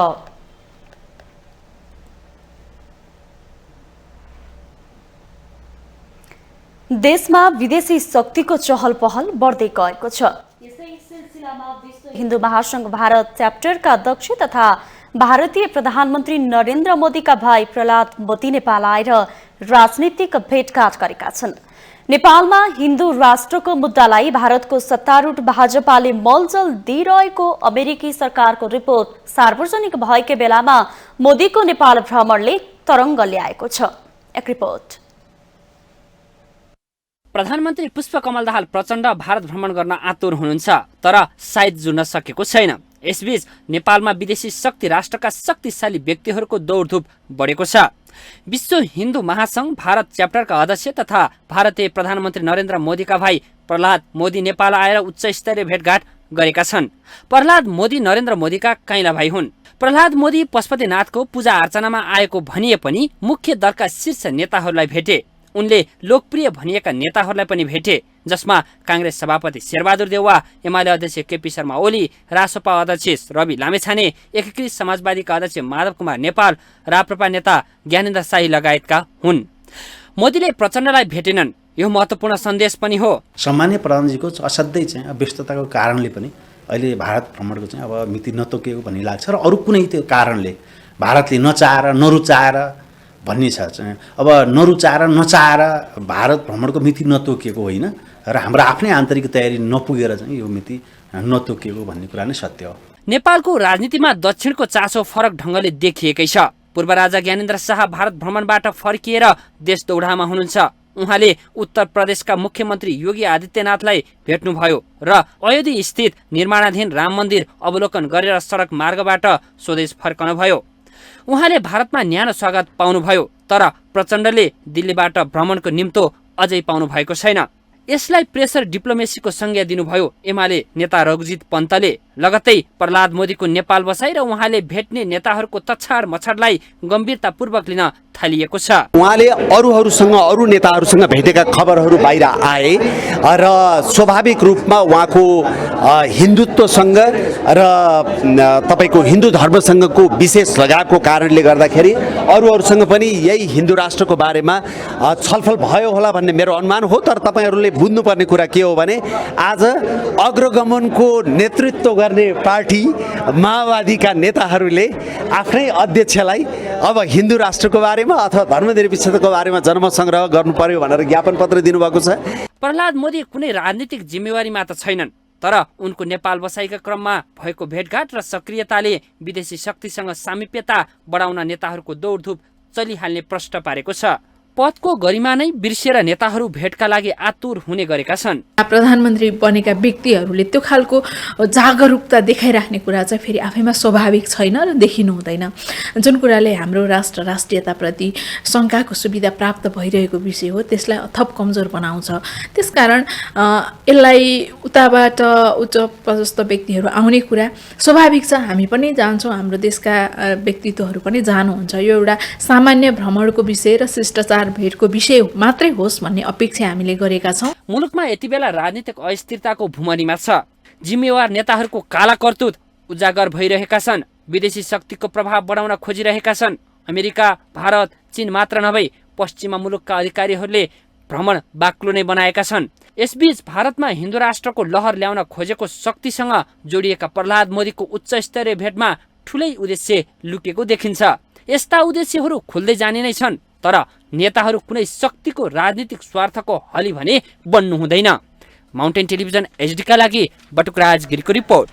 देशमा विदेशी शक्तिको चहल पहल बढ्दै गएको छ। यसै सिलसिलामा विश्व हिन्दू महासंघ भारत च्याप्टरका अध्यक्ष तथा भारतीय प्रधानमन्त्री नरेन्द्र मोदीका भाइ प्रहलाद मोदी नेपाल आएर राजनीतिक भेटघाट गरेका छन्। नेपालमा हिन्दू राष्ट्रको मुद्दालाई भारतको सत्तारूढ भाजपाले मलजल दिइरहेको अमेरिकी सरकारको रिपोर्ट सार्वजनिक भएकै बेलामा मोदीको नेपाल भ्रमणले तरङ्ग ल्याएको छ। एक रिपोर्ट। प्रधानमन्त्री पुष्पकमल दाहाल प्रचण्ड भारत भ्रमण गर्न आतुर हुनुहुन्छ, तर सायद जुन्न सकेको छैन। यसबीच नेपालमा विदेशी शक्ति राष्ट्रका शक्तिशाली व्यक्तिहरूको दौडधुप बढेको छ। विश्व हिन्दू महासंघ भारत च्याप्टरका अध्यक्ष तथा भारतीय प्रधानमन्त्री नरेन्द्र मोदीका भाइ प्रहलाद मोदी नेपाल आएर उच्च स्तरीय भेटघाट गरेका छन्। प्रहलाद मोदी नरेन्द्र मोदीका काइला भाइ हुन्। प्रहलाद मोदी पशुपतिनाथको पूजा अर्चनामा आएको भनिए पनि मुख्य दलका शीर्ष नेताहरूलाई भेटे। उनले लोकप्रिय भनिएका नेताहरूलाई पनि भेटे, जसमा कांग्रेस सभापति शेरबहादुर देउवा, एमाले अध्यक्ष केपी शर्मा ओली, रासपा अध्यक्ष रवि लामेछाने, एकीकृत समाजवादीका अध्यक्ष माधव कुमार नेपाल, राप्रपा नेता ज्ञानेन्द्र शाही लगायतका हुन्। मोदीले प्रचण्डलाई भेटेनन्, यो महत्त्वपूर्ण सन्देश पनि हो। सामान्य प्रधानमन्त्रीको असाध्यै चाहिँ व्यस्तताको कारणले पनि अहिले भारत भ्रमणको चाहिँ अब मिति नतोकिएको भन्ने लाग्छ र अरू कुनै त्यो कारणले भारतले नचाहेर नरुचाएर भन्ने छ चाहिँ अब नरुचाएर नचाहेर भारत भ्रमणको मिति नतोकिएको होइन र हाम्रो आफ्नै आन्तरिक तयारी नपुगेर चाहिँ यो मिति नतोकिएको भन्ने कुरा नै सत्य हो। नेपालको राजनीतिमा दक्षिणको चासो फरक ढङ्गले देखिएकै छ। पूर्व राजा ज्ञानेन्द्र शाह भारत भ्रमणबाट फर्किएर देश दौडामा हुनुहुन्छ। उहाँले उत्तर प्रदेशका मुख्यमन्त्री योगी आदित्यनाथलाई भेट्नुभयो र अयोध्या स्थित निर्माणाधीन राम मन्दिर अवलोकन गरेर सडक मार्गबाट स्वदेश फर्कनुभयो। उहाँले भारतमा न्यानो स्वागत पाउनुभयो, तर प्रचण्डले दिल्लीबाट भ्रमणको निम्तो अझै पाउनु भएको छैन। यसलाई प्रेसर डिप्लोमेसीको संज्ञा दिनुभयो एमाले नेता रघुजीत पन्तले। लगत्तै प्रहलाद मोदीको नेपाल बसाई र उहाँले भेट्ने नेताहरूको तछाड मछाडलाई गम्भीरतापूर्वक लिन थालिएको छ। उहाँले अरू नेताहरूसँग भेटेका खबरहरू बाहिर आए र स्वाभाविक रूपमा उहाँको हिन्दुत्वसँग र तपाईको हिन्दू धर्मसँगको विशेष लगावको कारणले गर्दाखेरि अरूहरूसँग पनि यही हिन्दू राष्ट्रको बारेमा छलफल भयो होला भन्ने मेरो अनुमान हो। तर तपाईहरूले बुझ्नुपर्ने कुरा के हो भने आज अग्रगमनको नेतृत्व गर्ने पार्टी माओवादीका नेताहरूले आफ्नै अध्यक्षलाई अब हिन्दू राष्ट्रको बारेमा अथवा धर्मनिरपेक्षताको बारेमा जनमत संग्रह गर्नु पर्यो भनेर ज्ञापन पत्र दिनुभएको छ। प्रहलाद मोदी कुनै राजनीतिक जिम्मेवारीमा त छैनन्, तर उनको नेपाल बसाइका क्रममा भएको भेटघाट र सक्रियताले विदेशी शक्तिसँग सामिप्यता बढाउन नेताहरूको दौडधुप चलिहाल्ने प्रश्न पारेको छ। पदको गरिमा नै बिर्सिएर नेताहरू भेटका लागि आतुर हुने गरेका छन्। प्रधानमन्त्री बनेका व्यक्तिहरूले त्यो खालको जागरुकता देखाइराख्ने कुरा चाहिँ फेरि आफैमा स्वाभाविक छैन र देखिनु हुँदैन, जुन कुराले हाम्रो राष्ट्रियताप्रति शङ्काको सुविधा प्राप्त भइरहेको विषय हो, त्यसलाई थप कमजोर बनाउँछ। त्यसकारण यसलाई उताबाट उच्च पदस्थ व्यक्तिहरू आउने कुरा स्वाभाविक छ। हामी पनि जान्छौँ, हाम्रो देशका व्यक्तित्वहरू पनि जानुहुन्छ। यो एउटा सामान्य भ्रमणको विषय र शिष्टाचार भेटको विषय मात्रै होस् भन्ने अपेक्षा हामीले गरेका छौँ। मुलुकमा यति बेला राजनीतिक अस्थिरताको भुमरीमा छ। जिम्मेवार नेताहरूको काला करतुत उजागर भइरहेका छन्। विदेशी शक्तिको प्रभाव बढाउन खोजिरहेका छन्। अमेरिका, भारत, चीन मात्र नभई पश्चिमा मुलुकका अधिकारीहरूले भ्रमण बाक्लो नै बनाएका छन्। यसबीच भारतमा हिन्दू राष्ट्रको लहर ल्याउन खोजेको शक्तिसँग जोडिएका प्रहलाद मोदीको उच्च स्तरीय भेटमा ठुलै उद्देश्य लुकेको देखिन्छ। यस्ता उद्देश्यहरू खुल्दै जाने नै छन्, तर नेताहरू कुनै शक्तिको राजनीतिक स्वार्थको हली भने बन्नु हुँदैन। माउन्टेन टेलिभिजन एचडीका लागि बटुकराज गिरीको रिपोर्ट।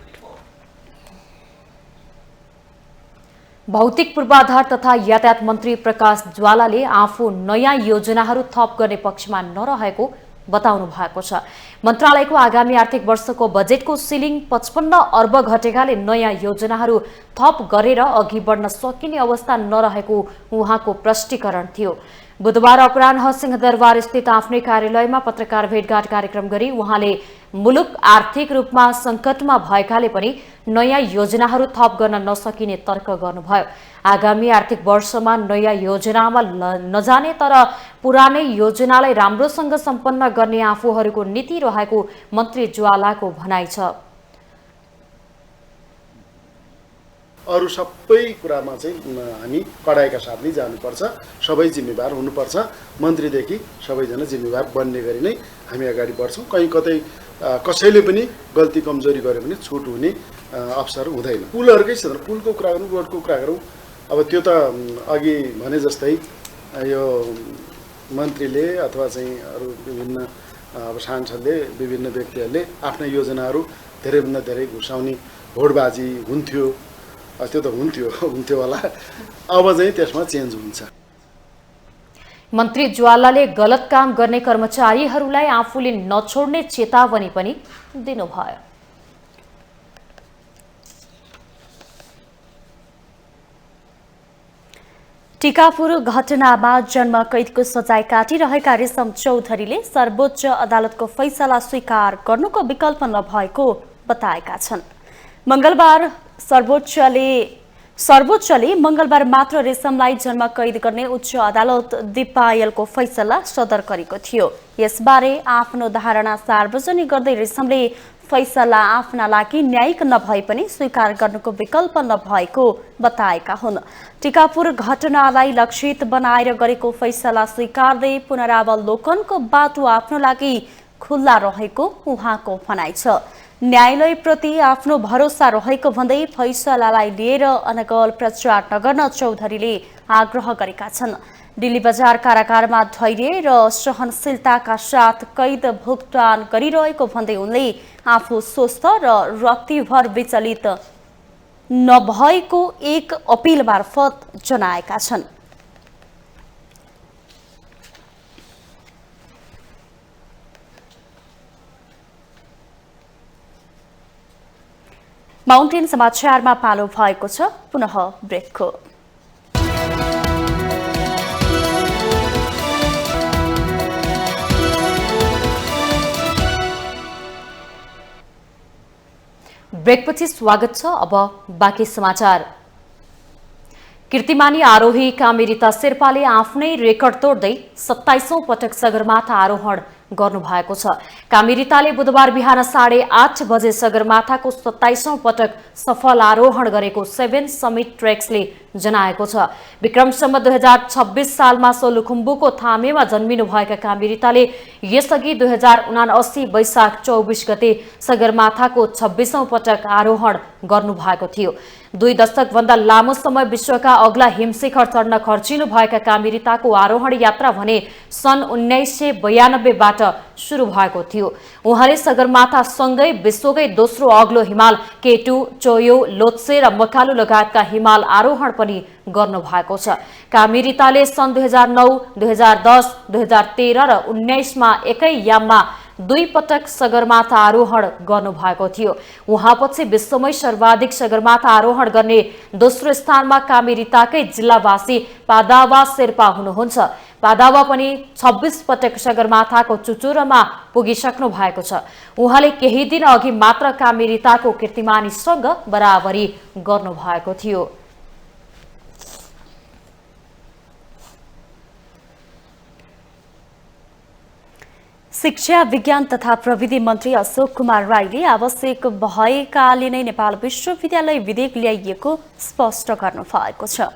भौतिक पूर्वाधार तथा यातायात मन्त्री प्रकाश ज्वालाले आफू नयाँ योजनाहरू थप गर्ने पक्षमा नरहेको बताउनु भएको छ। मन्त्रालयको आगामी आर्थिक वर्षको बजेटको सिलिङ 55 अर्ब घटेकाले नयाँ योजनाहरू थप गरेर अघि बढ्न सकिने अवस्था नरहेको उहाँको प्रष्टीकरण थियो। बुधबार अपराह्न सिंहदरबार स्थित आफ्नै कार्यालयमा पत्रकार भेटघाट कार्यक्रम गरी उहाँले मुलुक आर्थिक रूपमा संकटमा भएकाले पनि नयाँ योजनाहरू थप गर्न नसकिने तर्क गर्नुभयो। आगामी आर्थिक वर्षमा नयाँ योजनामा नजाने तर पुरानै योजनालाई राम्रोसँग सम्पन्न गर्ने आफूहरूको नीति रहेको मन्त्री ज्वालाको भनाइ छ। अरू सबै कुरामा चाहिँ हामी कडाइका साथले जानुपर्छ, सबै जिम्मेवार हुनुपर्छ। मन्त्रीदेखि सबैजना जिम्मेवार बन्ने गरी नै हामी अगाडि बढ्छौँ। कहीँ कतै कसैले पनि गल्ती कमजोरी गर्यो भने छुट हुने अवसर हुँदैन। पुलहरूकै क्षेत्र, पुलको कुरा गरौँ, रोडको कुरा गरौँ, अब त्यो त अघि भने जस्तै यो मन्त्रीले अथवा चाहिँ अरू विभिन्न अब सांसदले विभिन्न व्यक्तिहरूले आफ्ना योजनाहरू धेरैभन्दा धेरै घुसाउने भोटबाजी हुन्थ्यो, त्यो त हुन्थ्यो होला। अब चाहिँ त्यसमा चेन्ज हुन्छ। मन्त्री ज्वालाले गलत काम गर्ने कर्मचारीहरूलाई आफूले नछोड्ने चेतावनी पनि दिनुभयो। टिकापुर घटनामा जन्म कैदको सजाय काटिरहेका रेशम चौधरीले सर्वोच्च अदालतको फैसला स्वीकार गर्नुको विकल्प नभएको बताएका छन्। मंगलबार सर्वोच्चले मंगलबार मात्र रेशमलाई जन्म कैद गर्ने उच्च अदालत दिपायलको फैसला सदर गरेको थियो। यसबारे आफ्नो धारणा सार्वजनिक गर्दै रेशमले फैसला आफ्ना लागि न्यायिक नभए पनि स्वीकार गर्नुको विकल्प नभएको बताएका हुन्। टिकापुर घटनालाई लक्षित बनाएर गरेको फैसला स्वीकार्दै पुनरावलोकनको बाटो आफ्नो लागि खुल्ला रहेको उहाँको भनाइ छ। न्यायालयप्रति आफ्नो भरोसा रहेको भन्दै फैसलालाई लिएर अनगल प्रचार नगर्न चौधरीले आग्रह गरेका छन्। दिल्ली बजार कारागारमा धैर्य र सहनशीलताका साथ कैद भुक्तान गरिरहेको भन्दै उनले आफू स्वस्थ र रत्तिभर विचलित नभएको एक अपिल मार्फत जनाएका छन्। माउन्टेन समाचारमा पालो भएको छ पुनः ब्रेकको। ब्रेकपछि स्वागत छ। अब बाँकी समाचार। कीर्तिमानी आरोही कामेरिता शेर्पाले आफ्नै रेकर्ड तोड्दै 27औं पटक सगरमाथा आरोहण गर्नुभएको छ। कामेरिताले बुधबार बिहान 8:30 बजे सगरमाथाको 27औं पटक सफल आरोहण गरेको 7 समिट ट्रेक्सले जनाएको छ। विक्रमसम्म 2026 सालमा सोलुखुम्बुको थामेमा जन्मिनुभएका कामेरिताले यसअघि 2079 वैशाख 24 गते सगरमाथाको 26औं पटक आरोहण गर्नुभएको थियो। 2 दशकभन्दा लामो समय विश्वका अग्ला हिमशिखर चढ्न खर्चिनु भएका कामेरिताको आरोहण यात्रा भने सन् 1992 बाट सुरु भएको थियो। उहाँले सगरमाथा सँगै विश्वकै दोस्रो अग्लो हिमाल K2, चोयो, लोत्से र मकालु लगायतका हिमाल आरोहण पनि गर्नु भएको छ। कामेरिताले सन् 2009, 2010, 2013 र 19 मा एकै याममा 2 पटक सगरमाथा आरोहण गर्नुभएको थियो। उहाँपछि विश्वमै सर्वाधिक सगरमाथा आरोहण गर्ने दोस्रो स्थानमा कामेरिताकै जिल्लावासी पादावा शेर्पा हुनुहुन्छ। पादावा पनि 26 पटक सगरमाथाको चुचुरोमा पुगिसक्नु भएको छ। उहाँले केही दिन अघि मात्र कामेरिताको कीर्तिमानीसँग बराबरी गर्नुभएको थियो। शिक्षा, विज्ञान तथा प्रविधि मन्त्री अशोक कुमार राईले आवश्यक भएकाले नै नेपाल विश्वविद्यालय विधेयक ल्याइएको स्पष्ट गर्नु भएको छ।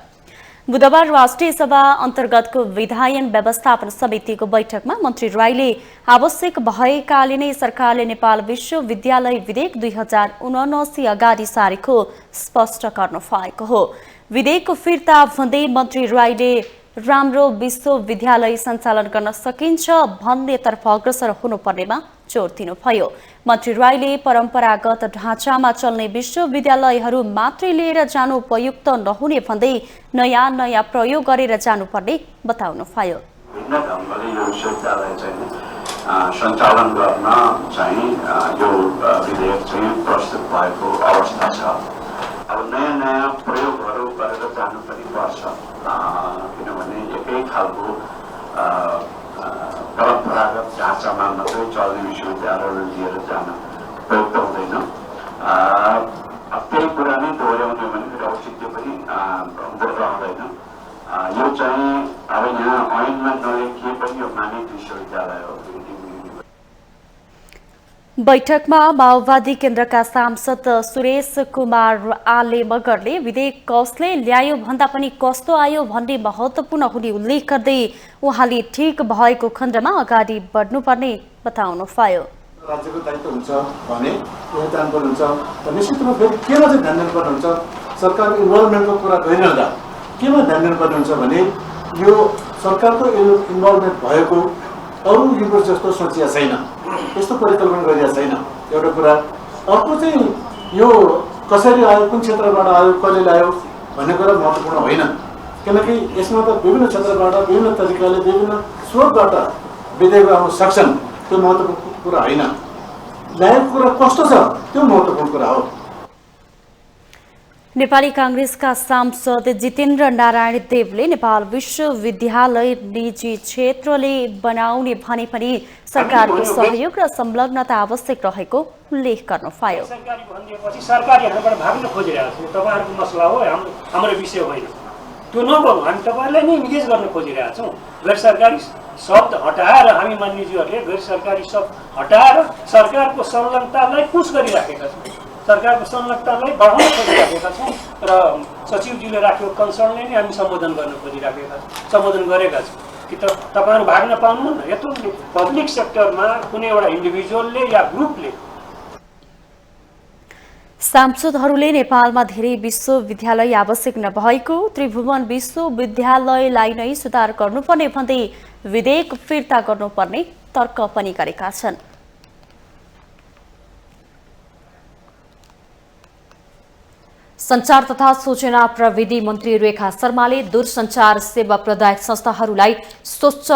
बुधबार राष्ट्रिय सभा अन्तर्गतको विधायन व्यवस्थापन समितिको बैठकमा मन्त्री राईले आवश्यक भएकाले नै सरकारले नेपाल विश्वविद्यालय विधेयक 2079 अगाडि सारेको स्पष्ट गर्नु भएको हो। विधेयकको फिर्ता भन्दै मन्त्री राईले राम्रो विश्वविद्यालय सञ्चालन गर्न सकिन्छ भन्नेतर्फ अग्रसर हुनुपर्नेमा जोड दिनुभयो। मन्त्री राईले परम्परागत ढाँचामा चल्ने विश्वविद्यालयहरू मात्रै लिएर जानु उपयुक्त नहुने भन्दै नयाँ नयाँ प्रयोग गरेर जानुपर्ने बताउनुभयो। भिन्न ढङ्गले यो विश्वविद्यालय चाहिँ सञ्चालन गर्न चाहिँ यो विधेयक चाहिँ प्रस्तुत भएको अवस्था छ। अब नयाँ नयाँ प्रयोगहरू गरेर जानु पनि पर्छ, किनभने एकै खालको परम्परागत ढाँचामा मात्रै चल्ने विश्वविद्यालयहरू लिएर जान उपयुक्त हुँदैन। त्यही कुरा नै दोहोऱ्याउने भने फेरि औचित्य पनि रहँदैन। यो चाहिँ अब यहाँ ऐनमा नलेखिए पनि यो मानित विश्वविद्यालय हो। बैठकमा माओवादी केन्द्रका सांसद सुरेश कुमार आले मगरले विधेयक कसले ल्यायो भन्दा पनि कस्तो आयो भन्ने महत्त्वपूर्ण हुने उल्लेख गर्दै उहाँले ठिक भएको खण्डमा अगाडि बढ्नुपर्ने बताउनुभयो। राज्यको दायित्व हुन्छ भने यो जानुपर्ने हुन्छ र निश्चित रूपमा फेरि केमा चाहिँ ध्यान दिनुपर्ने हुन्छ, सरकारको इन्भल्भमेन्टको कुरा गरिरहँदा केमा ध्यान दिनुपर्ने हुन्छ भने यो सरकारको इन्भल्भमेन्ट भएको अरू युनिभर्सिटी जस्तो सोचिया छैन, यस्तो परिकल्पना गरिएको छैन एउटा कुरा। अर्को चाहिँ यो कसरी आयो, कुन क्षेत्रबाट आयो, कसले ल्यायो भन्ने कुरा महत्त्वपूर्ण होइन। किनकि यसमा त विभिन्न क्षेत्रबाट विभिन्न तरिकाले विभिन्न स्रोतबाट विधेयकहरू आउन सक्छन्, त्यो महत्त्वपूर्ण कुरा होइन। ल्याएको कुरा कस्तो छ त्यो महत्त्वपूर्ण कुरा हो। नेपाली कांग्रेसका सांसद जितेन्द्र नारायण देवले नेपाल विश्वविद्यालय निजी क्षेत्रले बनाउने भने पनि सरकारको सहयोग र संलग्नता आवश्यक रहेको उल्लेख गर्नुभयो। सरकारी भनिदिएपछि सरकारले हामीबाट भाग्न खोजिरहेको छ, तपाईँहरूको मसला हो, हाम्रो विषय होइन। त्यो नगरौँ, हामी तपाईँहरूलाई नै इन्गेज गर्न खोजिरहेका छौँ। गैर सरकारी शब्द हटाएर हामी मान्यज्यूहरूले गैर सरकारी शब्द हटाएर सरकारको संलग्नतालाई पुस गरिराखेका छौँ, सरकारको संलग्नतालाई बढाउन खोजिराखेका छौँ र सचिवज्यूले राखेको कन्सर्नले नै हामी सम्बोधन गर्न खोजिराखेका छौँ, सम्बोधन गरेका छौँ कि त तपाईँहरू भाग्न पाउनुहुन्न। यत्रो पब्लिक सेक्टरमा कुनै एउटा इन्डिभिजुअलले या ग्रुपले सांसदहरूले नेपालमा धेरै विश्वविद्यालय आवश्यक नभएको, त्रिभुवन विश्वविद्यालयलाई नै सुधार गर्नुपर्ने भन्दै विधेयक फिर्ता गर्नुपर्ने तर्क पनि गरेका छन्। संचार तथा सूचना प्रविधि मन्त्री रेखा शर्माले दूरसञ्चार सेवा प्रदायक संस्थाहरूलाई स्वच्छ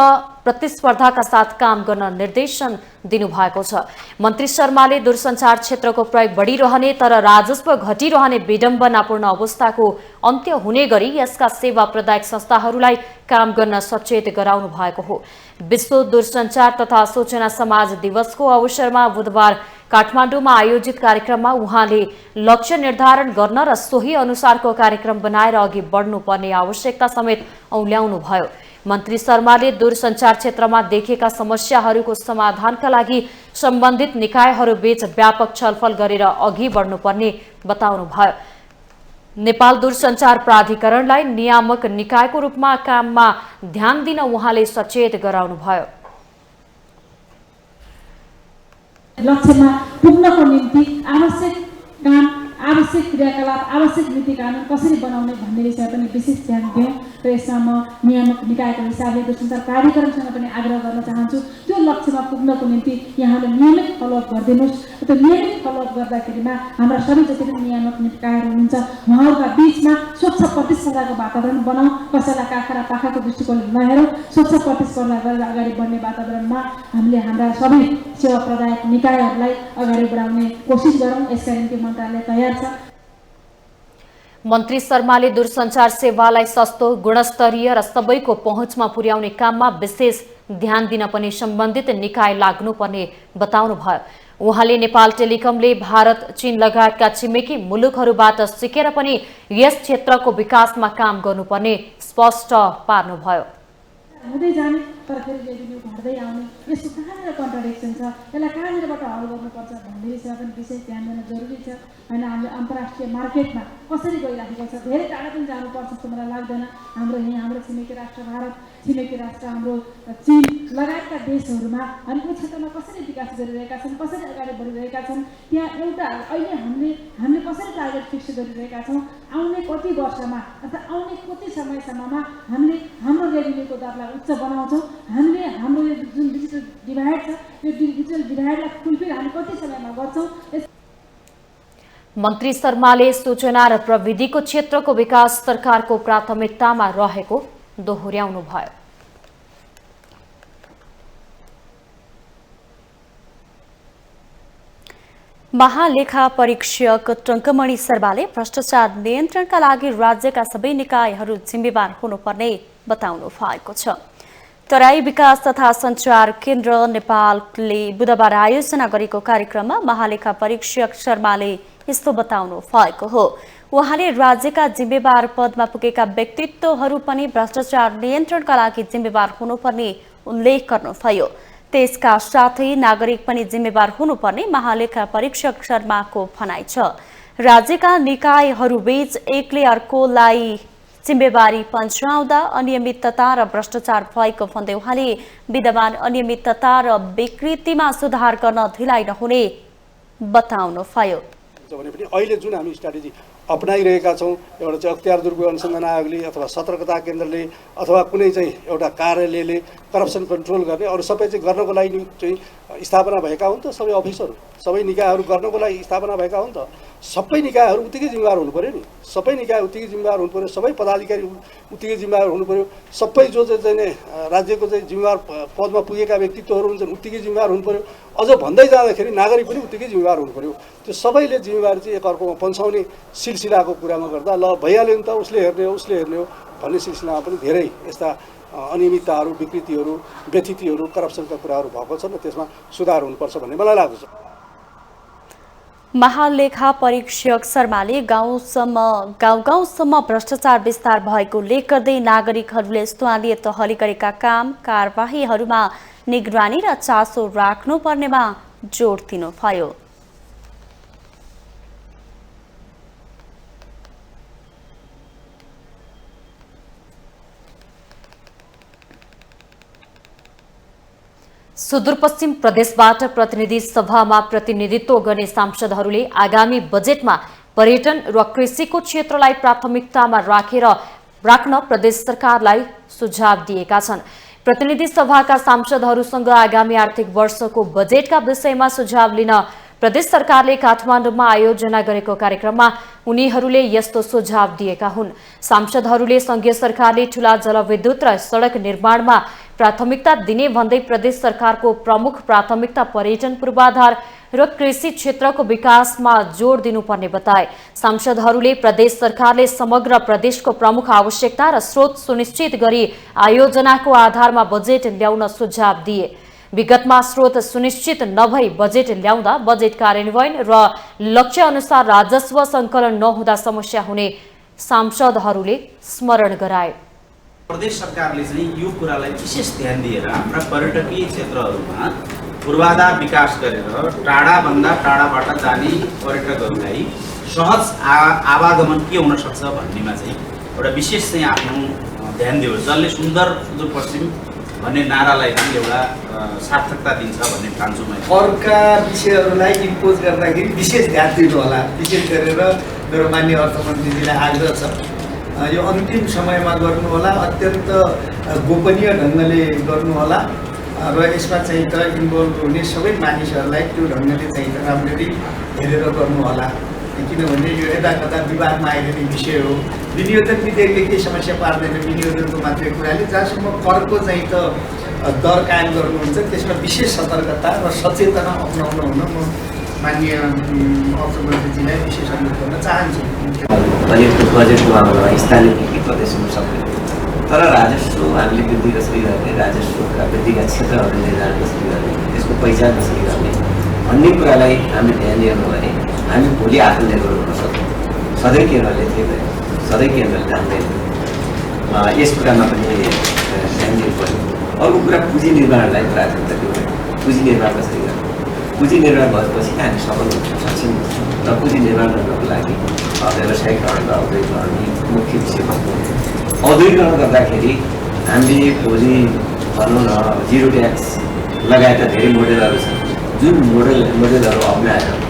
प्रतिस्पर्धाका साथ काम गर्न निर्देशन दिनुभएको छ। मन्त्री शर्माले दूरसञ्चार क्षेत्रको प्रयोग बढिरहने तर राजस्व घटिरहने विडम्बनापूर्ण अवस्थाको अन्त्य हुने गरी यसका सेवा प्रदायक संस्थाहरूलाई काम गर्न सचेत गराउनु भएको हो। विश्व दूरसञ्चार तथा सूचना समाज दिवसको अवसरमा बुधबार काठमाडौँमा आयोजित कार्यक्रममा उहाँले लक्ष्य निर्धारण गर्न र सोही अनुसारको कार्यक्रम बनाएर अघि बढ्नुपर्ने आवश्यकता समेत औल्याउनु भयो। मन्त्री शर्माले दूरसञ्चार क्षेत्रमा देखेका समस्याहरूको समाधानका लागि सम्बन्धित निकायहरूबीच व्यापक छलफल गरेर अघि बढ्नुपर्ने बताउनुभयो। नेपाल दूरसञ्चार प्राधिकरणलाई नियामक निकायको रूपमा काममा ध्यान दिन उहाँले सचेत गराउनुभयो। लक्ष्यमा पुग्नको निम्ति आवश्यक काम, आवश्यक क्रियाकलाप, आवश्यक नीति कानुन कसरी बनाउने भन्ने विषय पनि विशेष ध्यान दियौँ र यसमा म नियामक निकायको हिसाबले दूरसञ्चार प्राधिकरणसँग पनि आग्रह गर्न चाहन्छु, त्यो लक्ष्यमा पुग्नको निम्ति यहाँले नियमित फलोअप गरिदिनुहोस्। त्यो नियमित फलोअप गर्दाखेरिमा हाम्रा सबै जति पनि नियामक निकायहरू हुनुहुन्छ उहाँहरूका बिचमा स्वच्छ प्रतिस्पर्धाको वातावरण बनाऊ, कसैलाई काखा र पाखाको दृष्टिकोण नहेरौँ, स्वच्छ प्रतिस्पर्धा गरेर अगाडि बढ्ने वातावरणमा हामीले हाम्रा सबै सेवा प्रदायक निकायहरूलाई अगाडि बढाउने कोसिस गरौँ। यसका निम्ति मन्त्रालय तयार छ। मन्त्री शर्माले दूरसञ्चार सेवालाई सस्तो, गुणस्तरीय र सबैको पहुँचमा पुर्याउने काममा विशेष ध्यान दिन पनि सम्बन्धित निकाय लाग्नुपर्ने बताउनुभयो। उहाँले नेपाल टेलिकमले भारत, चीन लगायतका छिमेकी मुलुकहरूबाट सिकेर पनि यस क्षेत्रको विकासमा काम गर्नुपर्ने स्पष्ट पार्नुभयो। हुँदै जाने तर फेरि रेभिन्यू घट्दै आउने, यसको कहाँनिर कन्ट्राडिक्सन छ, यसलाई कहाँनिरबाट हल गर्नुपर्छ भन्ने विषयमा पनि विशेष ध्यान दिन जरुरी छ। होइन, हामीले अन्तर्राष्ट्रिय मार्केटमा कसरी गइराखेको छ, धेरै टाढा पनि जानुपर्छ जस्तो मलाई लाग्दैन। हाम्रो छिमेकी राष्ट्र भारत, छिमेकी राष्ट्र हाम्रो चीन लगायतका देशहरूमा हामी यो क्षेत्रमा कसरी विकास गरिरहेका छन्, कसरी अगाडि बढिरहेका छन्, त्यहाँ एउटा अहिले हामीले कसरी टार्गेट फिक्स गरिरहेका छौँ, आउने कति वर्षमा अथवा आउने कति समयसम्ममा हामीले हाम्रो रेभिन्यूको दरलाई उच्च बनाउँछौँ, हामीले हाम्रो यो जुन डिजिटल डिभाइड छ यो डिजिटल डिभाइडलाई फुलफिल हामी कति समयमा गर्छौँ। मन्त्री शर्माले सूचना र प्रविधिको क्षेत्रको विकास सरकारको प्राथमिकतामा रहेको दोहोर्याउनुभयो। महालेखा परीक्षक टङ्कमणि शर्माले भ्रष्टाचार नियन्त्रणका लागि राज्यका सबै निकायहरू जिम्मेवार हुनुपर्ने बताउनु भएको छ। तराई विकास तथा सञ्चार केन्द्र नेपालले बुधबार आयोजना गरेको कार्यक्रममा महालेखा परीक्षक शर्माले यस्तो बताउनु भएको हो। उहाँले राज्यका जिम्मेवार पदमा पुगेका व्यक्तित्वहरू पनि भ्रष्टाचार नियन्त्रणका लागि जिम्मेवार हुनुपर्ने उल्लेख गर्नुभयो। त्यसका साथै नागरिक पनि जिम्मेवार हुनुपर्ने महालेखा परीक्षक शर्माको भनाइ छ। राज्यका निकायहरूबीच एकले अर्कोलाई जिम्मेवारी पन्छाउँदा अनियमितता र भ्रष्टाचार भएको भन्दै उहाँले विद्यमान अनियमितता र विकृतिमा सुधार गर्न ढिलाइ नहुने बताउनुभयो। भने पनि अहिले जुन हामी स्ट्राटेजी अपनाइरहेका छौँ। एउटा चाहिँ अख्तियार दुरुपयोग अनुसन्धान आयोगले अथवा सतर्कता केन्द्रले अथवा कुनै चाहिँ एउटा कार्यालयले करप्सन कन्ट्रोल गर्ने अरू सबै चाहिँ गर्नको लागि चाहिँ स्थापना भएका हुन् त। सबै अफिसहरू सबै निकायहरू गर्नको लागि स्थापना भएका हुन् त। सबै निकायहरू उत्तिकै जिम्मेवार हुनु पऱ्यो नि। सबै निकाय उत्तिकै जिम्मेवार हुनु पऱ्यो। सबै पदाधिकारी उत्तिकै जिम्मेवार हुनु पऱ्यो। सबै जो चाहिँ राज्यको चाहिँ जिम्मेवार पदमा पुगेका व्यक्तित्वहरू हुन्छन् उत्तिकै जिम्मेवार हुनु पऱ्यो। अझ भन्दै जाँदाखेरि नागरिक पनि उत्तिकै जिम्मेवार हुनु पऱ्यो। त्यो सबैले जिम्मेवारी चाहिँ एकअर्कोमा पन्छाउने सिलसिलाको कुरामा गर्दा ल भइहाल्यो नि त, उसले हेर्ने हो भन्ने सिलसिलामा पनि धेरै यस्ता अनियमितताहरू, विकृतिहरू, व्यथितिहरू, करप्सनका कुराहरू भएको छन् र त्यसमा सुधार हुनुपर्छ भन्ने मलाई लाग्छ। महालेखा परीक्षक शर्माले गाउँ-गाउँसम्म भ्रष्टाचार विस्तार भएको उल्लेख गर्दै नागरिकहरूले स्थानीय तहले गरेका काम कारबाहीहरूमा निगरानी र चासो राख्नुपर्नेमा जोड दिनुभयो। सुदूरपश्चिम प्रदेशबाट प्रतिनिधि सभामा प्रतिनिधित्व गर्ने सांसदहरूले आगामी बजेटमा पर्यटन र कृषिको क्षेत्रलाई प्राथमिकतामा राख्न प्रदेश सरकारलाई सुझाव दिएका छन्। प्रतिनिधि सभाका सांसदहरूसँग आगामी आर्थिक वर्षको बजेटका विषयमा सुझाव लिन प्रदेश सरकारले काठमाडौँमा आयोजना गरेको कार्यक्रममा उनीहरूले यस्तो सुझाव दिएका हुन्। सांसदहरूले संघीय सरकारले ठूला जलविद्युत र सडक निर्माणमा प्राथमिकता दिने भन्दै प्रदेश सरकारको प्रमुख प्राथमिकता पर्यटन पूर्वाधार र कृषि क्षेत्रको विकासमा जोड दिनुपर्ने बताए। सांसदहरूले प्रदेश सरकारले समग्र प्रदेशको प्रमुख आवश्यकता र स्रोत सुनिश्चित गरी आयोजनाको आधारमा बजेट ल्याउन सुझाव दिए। विगतमा स्रोत सुनिश्चित नभई बजेट ल्याउँदा बजेट कार्यान्वयन र लक्ष्य अनुसार राजस्व संकलन नहुँदा समस्या हुने सांसदहरूले स्मरण गराए। प्रदेश सरकारले चाहिँ यो कुरालाई विशेष ध्यान दिएर हाम्रा पर्यटकीय क्षेत्रहरूमा पूर्वाधार विकास गरेर टाढाभन्दा टाढाबाट जाने पर्यटकहरूलाई सहज आवागमन के हुन सक्छ भन्नेमा चाहिँ एउटा विशेष चाहिँ आफ्नो ध्यान दियो। जसले सुन्दर सुदूरपश्चिम भन्ने नारालाई पनि एउटा सार्थकता दिन्छ भन्ने ठान्छु मैले। अर्का विषयहरूलाई इम्पोज गर्दाखेरि विशेष ध्यान दिनु होला। विशेष गरेर मेरो मान्य अर्थमन्त्रीजीलाई आग्रह छ यो अन्तिम समयमा गर्नुहोला, अत्यन्त गोपनीय ढङ्गले गर्नुहोला र यसमा चाहिँ त इन्भल्भ हुने सबै मानिसहरूलाई त्यो ढङ्गले चाहिँ त राम्ररी हेरेर गर्नुहोला। किनभने यो यता कता विवादमा आइरहने विषय हो। विनियोजन विधेयकले केही समस्या पार्दैन, विनियोजनको मात्रै कुराले। जहाँसम्म करको चाहिँ त दर कायम गर्नुहुन्छ त्यसमा विशेष सतर्कता र सचेतना अपनाउन हुन म माननीय अर्थमन्त्रीजीलाई विशेष अनुरोध गर्न चाहन्छु। बजेटको मामलामा स्थानीय कि प्रदेश हुन सक्दैन, तर राजस्व हामीले वृद्धि कसरी गर्ने, राजस्वका वृद्धिका क्षेत्रहरू निर्धारण कसरी गर्ने, त्यसको पहिचान कसरी गर्ने भन्ने कुरालाई हामीले ध्यान दिएनौँ भने हामी भोलि आत्मनिर्भर हुन सक्छौँ। सधैँ केन्द्रले थिएन, सधैँ केन्द्रले ध्यान यस कुरामा पनि ध्यान दिनु पर्यो। अर्को कुरा पुँजी निर्माणलाई प्राथमिकता दिनु। पुँजी निर्माण कसरी गर्ने, पुँजी निर्माण भएपछि हामी सफल हुन सक्छौँ। र पुँजी निर्माण गर्नको लागि व्यवसायीकरण र औद्योगिकरण मुख्य विषय हो। औद्योगिकरण गर्दाखेरि हामीले भोलि भनौँ न जिरो ट्याक्स लगायतका धेरै मोडेलहरू छन्, जुन मोडेलहरू अप्नाएर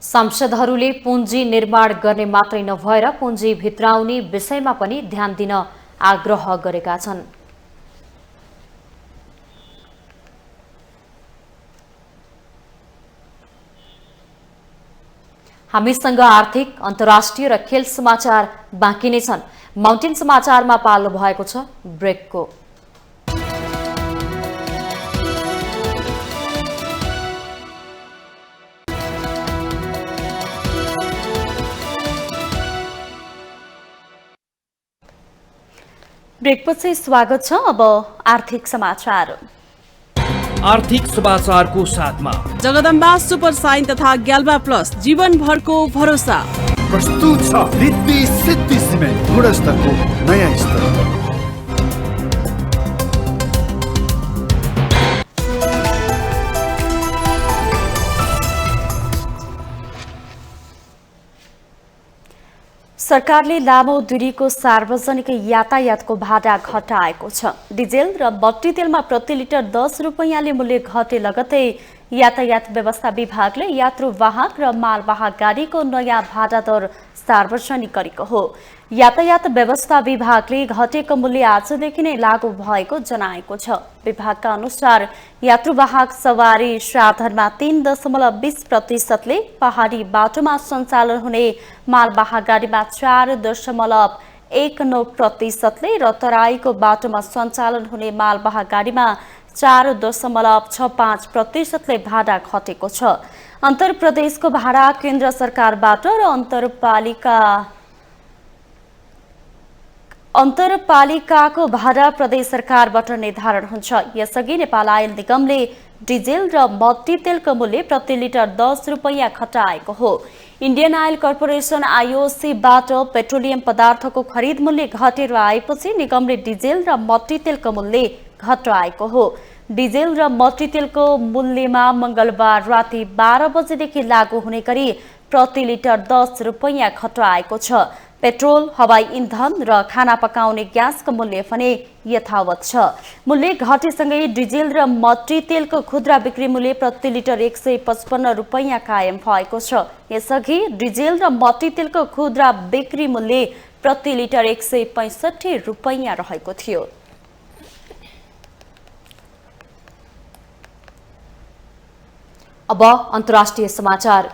सांसदहरूले पुँजी निर्माण गर्ने मात्रै नभएर पुँजी भित्राउने विषयमा पनि ध्यान दिन आग्रह गरेका छन्। हामीसँग आर्थिक, अन्तर्राष्ट्रिय र खेल समाचार बाँकी नै छन्। माउन्टेन समाचारमा पालो भएको छ ब्रेकको। ब्रेकपछि स्वागत छ। अब आर्थिक समाचार। आर्थिक समाचारको साथमा जगदम्बा सुपर साइन तथा ग्याल्बा प्लस जीवनभरको भरोसा। प्रस्तुत छ रिद्धि सिद्धि सिमेन्ट गुणस्तरको नयाँ स्तर। सरकारले लामो दूरीको सार्वजनिक यातायातको भाडा घटाएको छ। डिजेल र बत्ती तेलमा प्रति लिटर 10 रुपैयाँले मूल्य घटे लगतै यातायात व्यवस्था विभागले यात्रुवाहक र मालवाहक गाडीको नयाँ भाडा दर सार्वजनिक गरेको हो। यातायात व्यवस्था विभागले घटेको मूल्य आजदेखि नै लागू भएको जनाएको छ। विभागका अनुसार यात्रुवाहक सवारी साधनमा 3.20%ले, पहाडी बाटोमा सञ्चालन हुने मालवाहक गाडीमा 4.19% र तराईको बाटोमा सञ्चालन हुने मालवाहक गाडीमा 4.65% भाडा घटेको छ। अन्तर प्रदेशको भाडा केन्द्र सरकारबाट र अन्तरपालिकाको भाडा प्रदेश सरकारबाट निर्धारण हुन्छ। यसअघि नेपाल आयल निगमले डिजेल र मट्टीतेलको मूल्य प्रति लिटर 10 रुपैयाँ घटाएको हो। इन्डियन आयल कर्पोरेसन आईओसीबाट पेट्रोलियम पदार्थको खरिद मूल्य घटेर आएपछि निगमले डिजेल र मट्टीतेलको मूल्य घटाएको हो। डिजेल र मट्टीतेलको मूल्यमा मंगलबार राति 12 बजेदेखि लागू हुने गरी प्रति लिटर 10 रुपैयाँ घटाएको छ। पेट्रोल, हवाई इन्धन र खाना पकाउने ग्यासको मूल्य पनि यथावत छ। मूल्य घटेसँगै डिजेल र मट्टीतेलको खुद्रा बिक्री मूल्य प्रति लिटर 155 रुपैयाँ कायम भएको छ। यसअघि डिजेल र मट्टीतेलको खुद्रा बिक्री मूल्य प्रति लिटर 165 रुपैयाँ रहेको थियो। अब अन्तर्राष्ट्रिय समाचार।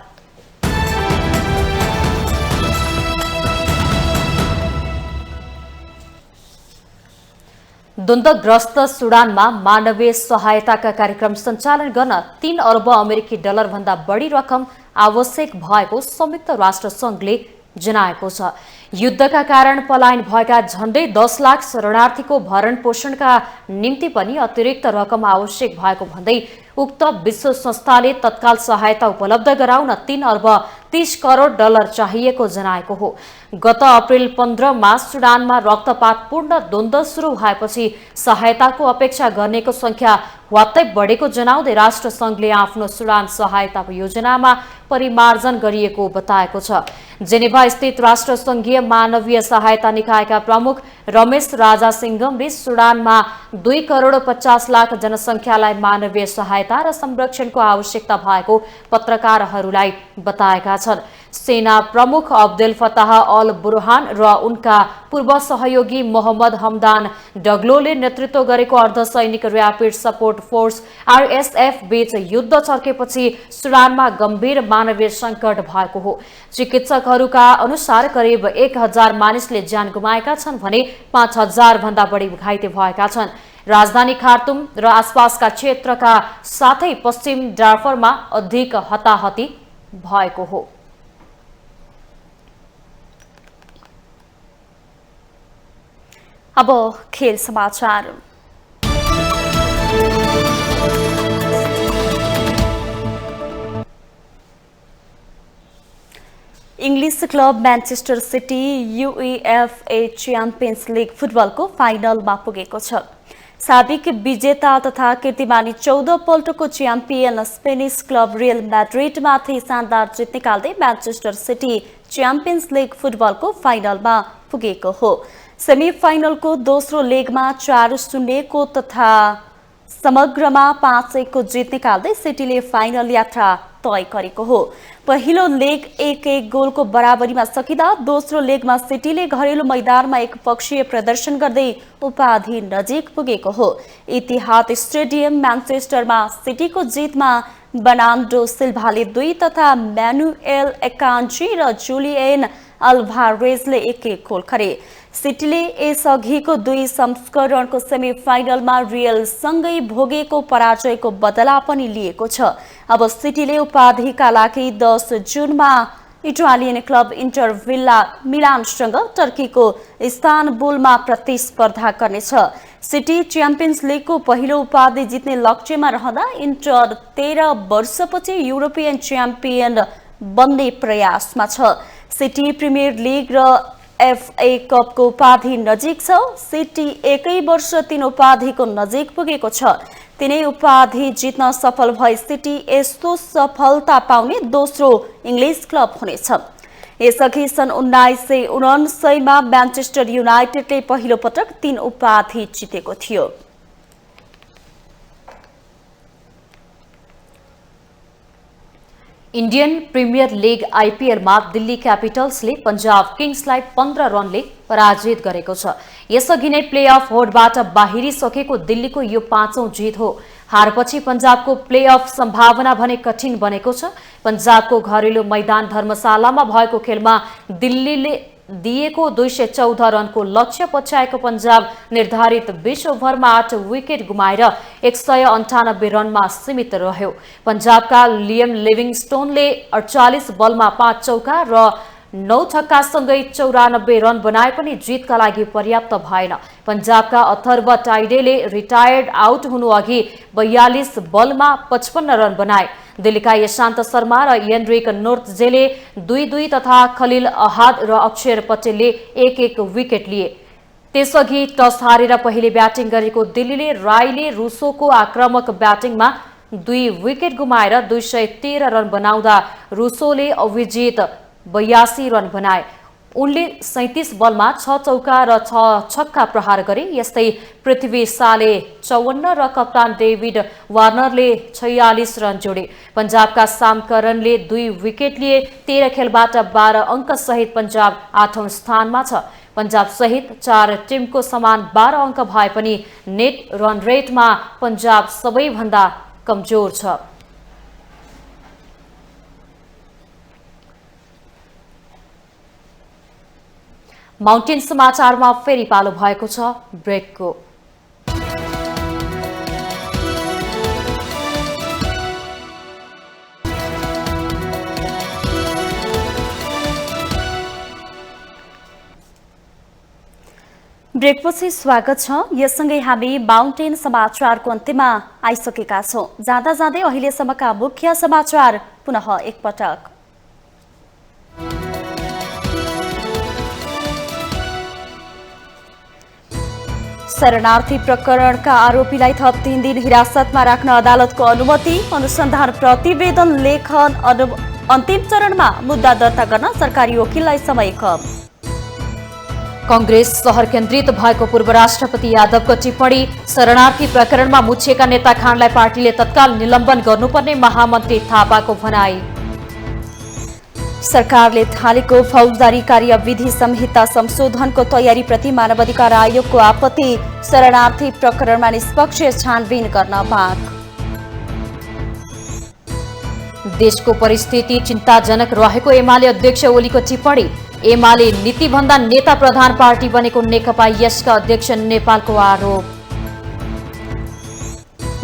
द्वन्द्वग्रस्त सुडानमा मानवीय सहायताका कार्यक्रम सञ्चालन गर्न 3 अर्ब अमेरिकी डलर भन्दा बढी रकम आवश्यक भएको संयुक्त राष्ट्र संघले जनाएको छ। युद्धका कारण पलायन भएका झण्डै 10 लाख शरणार्थीको भरण पोषणका निम्ति पनि अतिरिक्त रकम आवश्यक भएको भन्दै उक्त विश्व संस्थाले तत्काल सहायता उपलब्ध गराउन 3 अर्ब 30 करोड डलर चाहिएको जनाएको हो। गत अप्रिल 15 मा सुडानमा रक्तपातपूर्ण द्वन्द्व सुरु भएपछि सहायताको अपेक्षा गर्नेको संख्या वात्तै बढेको जनाउँदै राष्ट्र संघले आफ्नो सुडान सहायता योजनामा परिमार्जन गरिएको बताएको छ। जेनेभा स्थित राष्ट्र संघीय मानवीय सहायता निकायका प्रमुख रमेश राजा सिंघमले सुडानमा 2 करोड 50 लाख जनसंख्यालाई मानवीय सहायता र संरक्षणको आवश्यकता भएको पत्रकारहरूलाई बताएका छन्। सेना प्रमुख अब्देल फताह अल बुरहान र उनका पूर्व सहयोगी मोहम्मद हमदान डग्लोले नेतृत्व गरेको अर्धसैनिक र्यापिड सपोर्ट फोर्स आरएसएफ बीच युद्ध चर्केपछि सुडानमा गम्भीर मानवीय संकट भएको हो। चिकित्सकहरूका अनुसार करिब 1000 मानिसले ज्यान गुमाएका छन् भने 5000 भन्दा बढी घाइते भएका छन्। राजधानी खार्तुम र आसपासका क्षेत्रका साथै पश्चिम डार्फरमा अधिक हताहती भएको हो। अब खेल समाचार। English club Manchester city UEFA champions league फुटबलको फाइनलमा पुगेको छ। साबिक विजेता तथा कीर्तिमानी 14 पल्टको च्याम्पियन स्पेनिश क्लब रियल मैड्रिडमाथि शानदार जित निकाल्दै मैनचेस्टर सिटी च्याम्पियन्स लीग फुटबलको फाइनलमा पुगेको हो। सेमिफाइनलको दोस्रो लेगमा 4-0 को तथा समग्रमा 5-1 को जित निकाल्दै सिटीले फाइनल यात्रा तय गरेको हो। पहिलो लेग 1-1 गोलको बराबरीमा सकिँदा दोस्रो लेगमा सिटीले घरेलु मैदानमा एकपक्षीय प्रदर्शन गर्दै उपाधि नजिक पुगेको हो। इतिहाद स्टेडियम मैनचेस्टरमा सिटीको जितमा बनान्डो सिल्भाले 2 तथा म्यानुएल एकान्जी र जुलियन अल्भारेजले 1-1 गोल गरे। सिटीले यसअघिको 2 संस्करणको सेमिफाइनलमा रियलसँगै भोगेको पराजयको बदला पनि लिएको छ। अब सिटीले उपाधिका लागि 10 जुनमा इटालियन क्लब इन्टर मिलानसँग टर्कीको इस्तानबुलमा प्रतिस्पर्धा गर्नेछ। सिटी च्याम्पियन्स लीगको पहिलो उपाधि जित्ने लक्ष्यमा रहँदा इन्टर 13 वर्षपछि युरोपियन च्याम्पियन बन्ने प्रयासमा छ। सिटी प्रिमियर लीग र एफए कपको उपाधि नजिक छ। सिटी एकै वर्ष 3 उपाधिको नजिक पुगेको छ। तिनै उपाधि जित्न सफल भए सिटी यस्तो सफलता पाउने दोस्रो इङ्ग्लिस क्लब हुनेछ। यसअघि सन् 1979 मा म्यानचेस्टर युनाइटेडले पहिलो पटक 3 उपाधि जितेको थियो। इन्डियन प्रिमियर लिग आइपिएलमा दिल्ली क्यापिटल्सले पञ्जाब किङ्सलाई 15 रनले पराजित गरेको छ। यसअघि नै प्लेअफ होडबाट बाहिरिसकेको दिल्लीको यो 5औं जित हो। हारपछि पञ्जाबको प्लेअफ सम्भावना भने कठिन बनेको छ। पञ्जाबको घरेलु मैदान धर्मशालामा भएको खेलमा दिल्लीले दिएको 214 रनको लक्ष्य पछ्याएको पञ्जाब निर्धारित 20 ओभरमा 8 विकेट गुमाएर 198 रनमा सीमित रह्यो। पञ्जाबका लियम लिभिङस्टोनले 48 बलमा 5 चौका र 9 छक्कासँगै 94 रन बनाए पनि जितका लागि पर्याप्त भएन। पञ्जाबका अथर्व टाइडेले रिटायर्ड आउट हुनु अघि 42 बलमा 55 रन बनाए। दिल्लीका यशान्त शर्मा र एन्ड्रिक नोर्टजेले 2-2 तथा खलिल अहाद र अक्षर पटेलले 1-1 विकेट लिए। त्यसअघि टस हारेर पहिले ब्याटिङ गरेको दिल्लीले राईले रुसोको आक्रामक ब्याटिङमा 2 विकेट गुमाएर 213 रन बनाउँदा रुसोले अभिजित 82 रन बनाए। उनले 37 बलमा 6 चौका र 6 छक्का प्रहार गरे। यस्तै पृथ्वी शाहले 54 र कप्तान डेभिड वार्नरले 46 रन जोडे। पञ्जाबका साम करनले 2 विकेट लिए। 13 खेलबाट 12 अङ्क सहित पञ्जाब 8औं स्थानमा छ। पञ्जाब सहित 4 टिमको समान 12 अङ्क भए पनि नेट रन रेटमा पञ्जाब सबैभन्दा कमजोर छ। माउन्टेन समाचारमा फेरि पालो भएको छ ब्रेकको। ब्रेकपछि स्वागत छ। यससँगै हामी माउन्टेन समाचारको अन्त्यमा आइसकेका छौं। जाँदा जाँदै अहिलेसम्मका मुख्य समाचार पुनः एकपटक। शरणार्थी प्रकरणका आरोपीलाई थप 3 दिन हिरासतमा राख्न अदालतको अनुमति। अनुसन्धान प्रतिवेदन लेखन अन्तिम चरणमा मुद्दा दर्ता गर्न सरकारी वकिललाई समय कम। कांग्रेस शहर केन्द्रित भएको पूर्व राष्ट्रपति यादवको टिप्पणी। शरणार्थी प्रकरणमा मुछिएका नेता खानलाई पार्टीले तत्काल निलम्बन गर्नुपर्ने महामन्त्री थापाको भनाई। सरकारले थालेको फौजदारी कार्यविधि संहिता संशोधनको तयारीप्रति मानवाधिकार आयोगको आपत्ति। शरणार्थी प्रकरणमा निष्पक्ष छानबिन गर्न माग। देशको परिस्थिति चिन्ताजनक रहेको एमाले अध्यक्ष ओलीको टिप्पणी। एमाले नीतिभन्दा नेता प्रधान पार्टी बनेको नेकपा यसका अध्यक्ष नेपालको आरोप।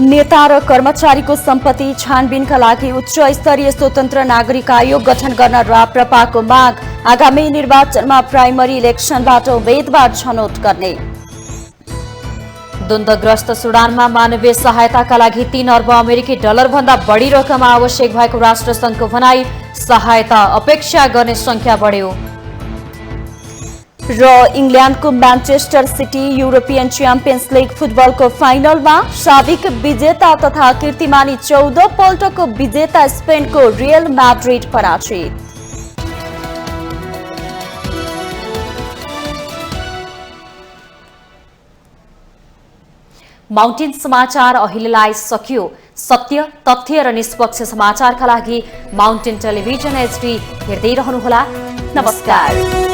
नेता र कर्मचारीको सम्पत्ति छानबिनका लागि उच्च स्तरीय स्वतन्त्र नागरिक आयोग गठन गर्न राप्रपाको माग। आगामी निर्वाचनमा प्राइमरी इलेक्सनबाट उम्मेदवार छनौट गर्ने। द्वन्द्वग्रस्त सुडानमा मानवीय सहायताका लागि 3 अर्ब अमेरिकी डलर भन्दा बढी रकम आवश्यक भएको राष्ट्रसङ्घको भनाई। सहायता अपेक्षा गर्ने संख्या बढ्यो। र इङ्ल्यान्डको Manchester City European Champions League फुटबलको फाइनलमा साबिक विजेता तथा कीर्तिमानी 14 पल्टको विजेता स्पेनको रियल मैड्रिड पराजित। माउन्टेन समाचार अहिलेलाई सकियो। सत्य, तथ्य र निष्पक्ष समाचारका लागि माउन्टेन टेलिभिजन HD हेर्दै रहनुहोला। नमस्कार।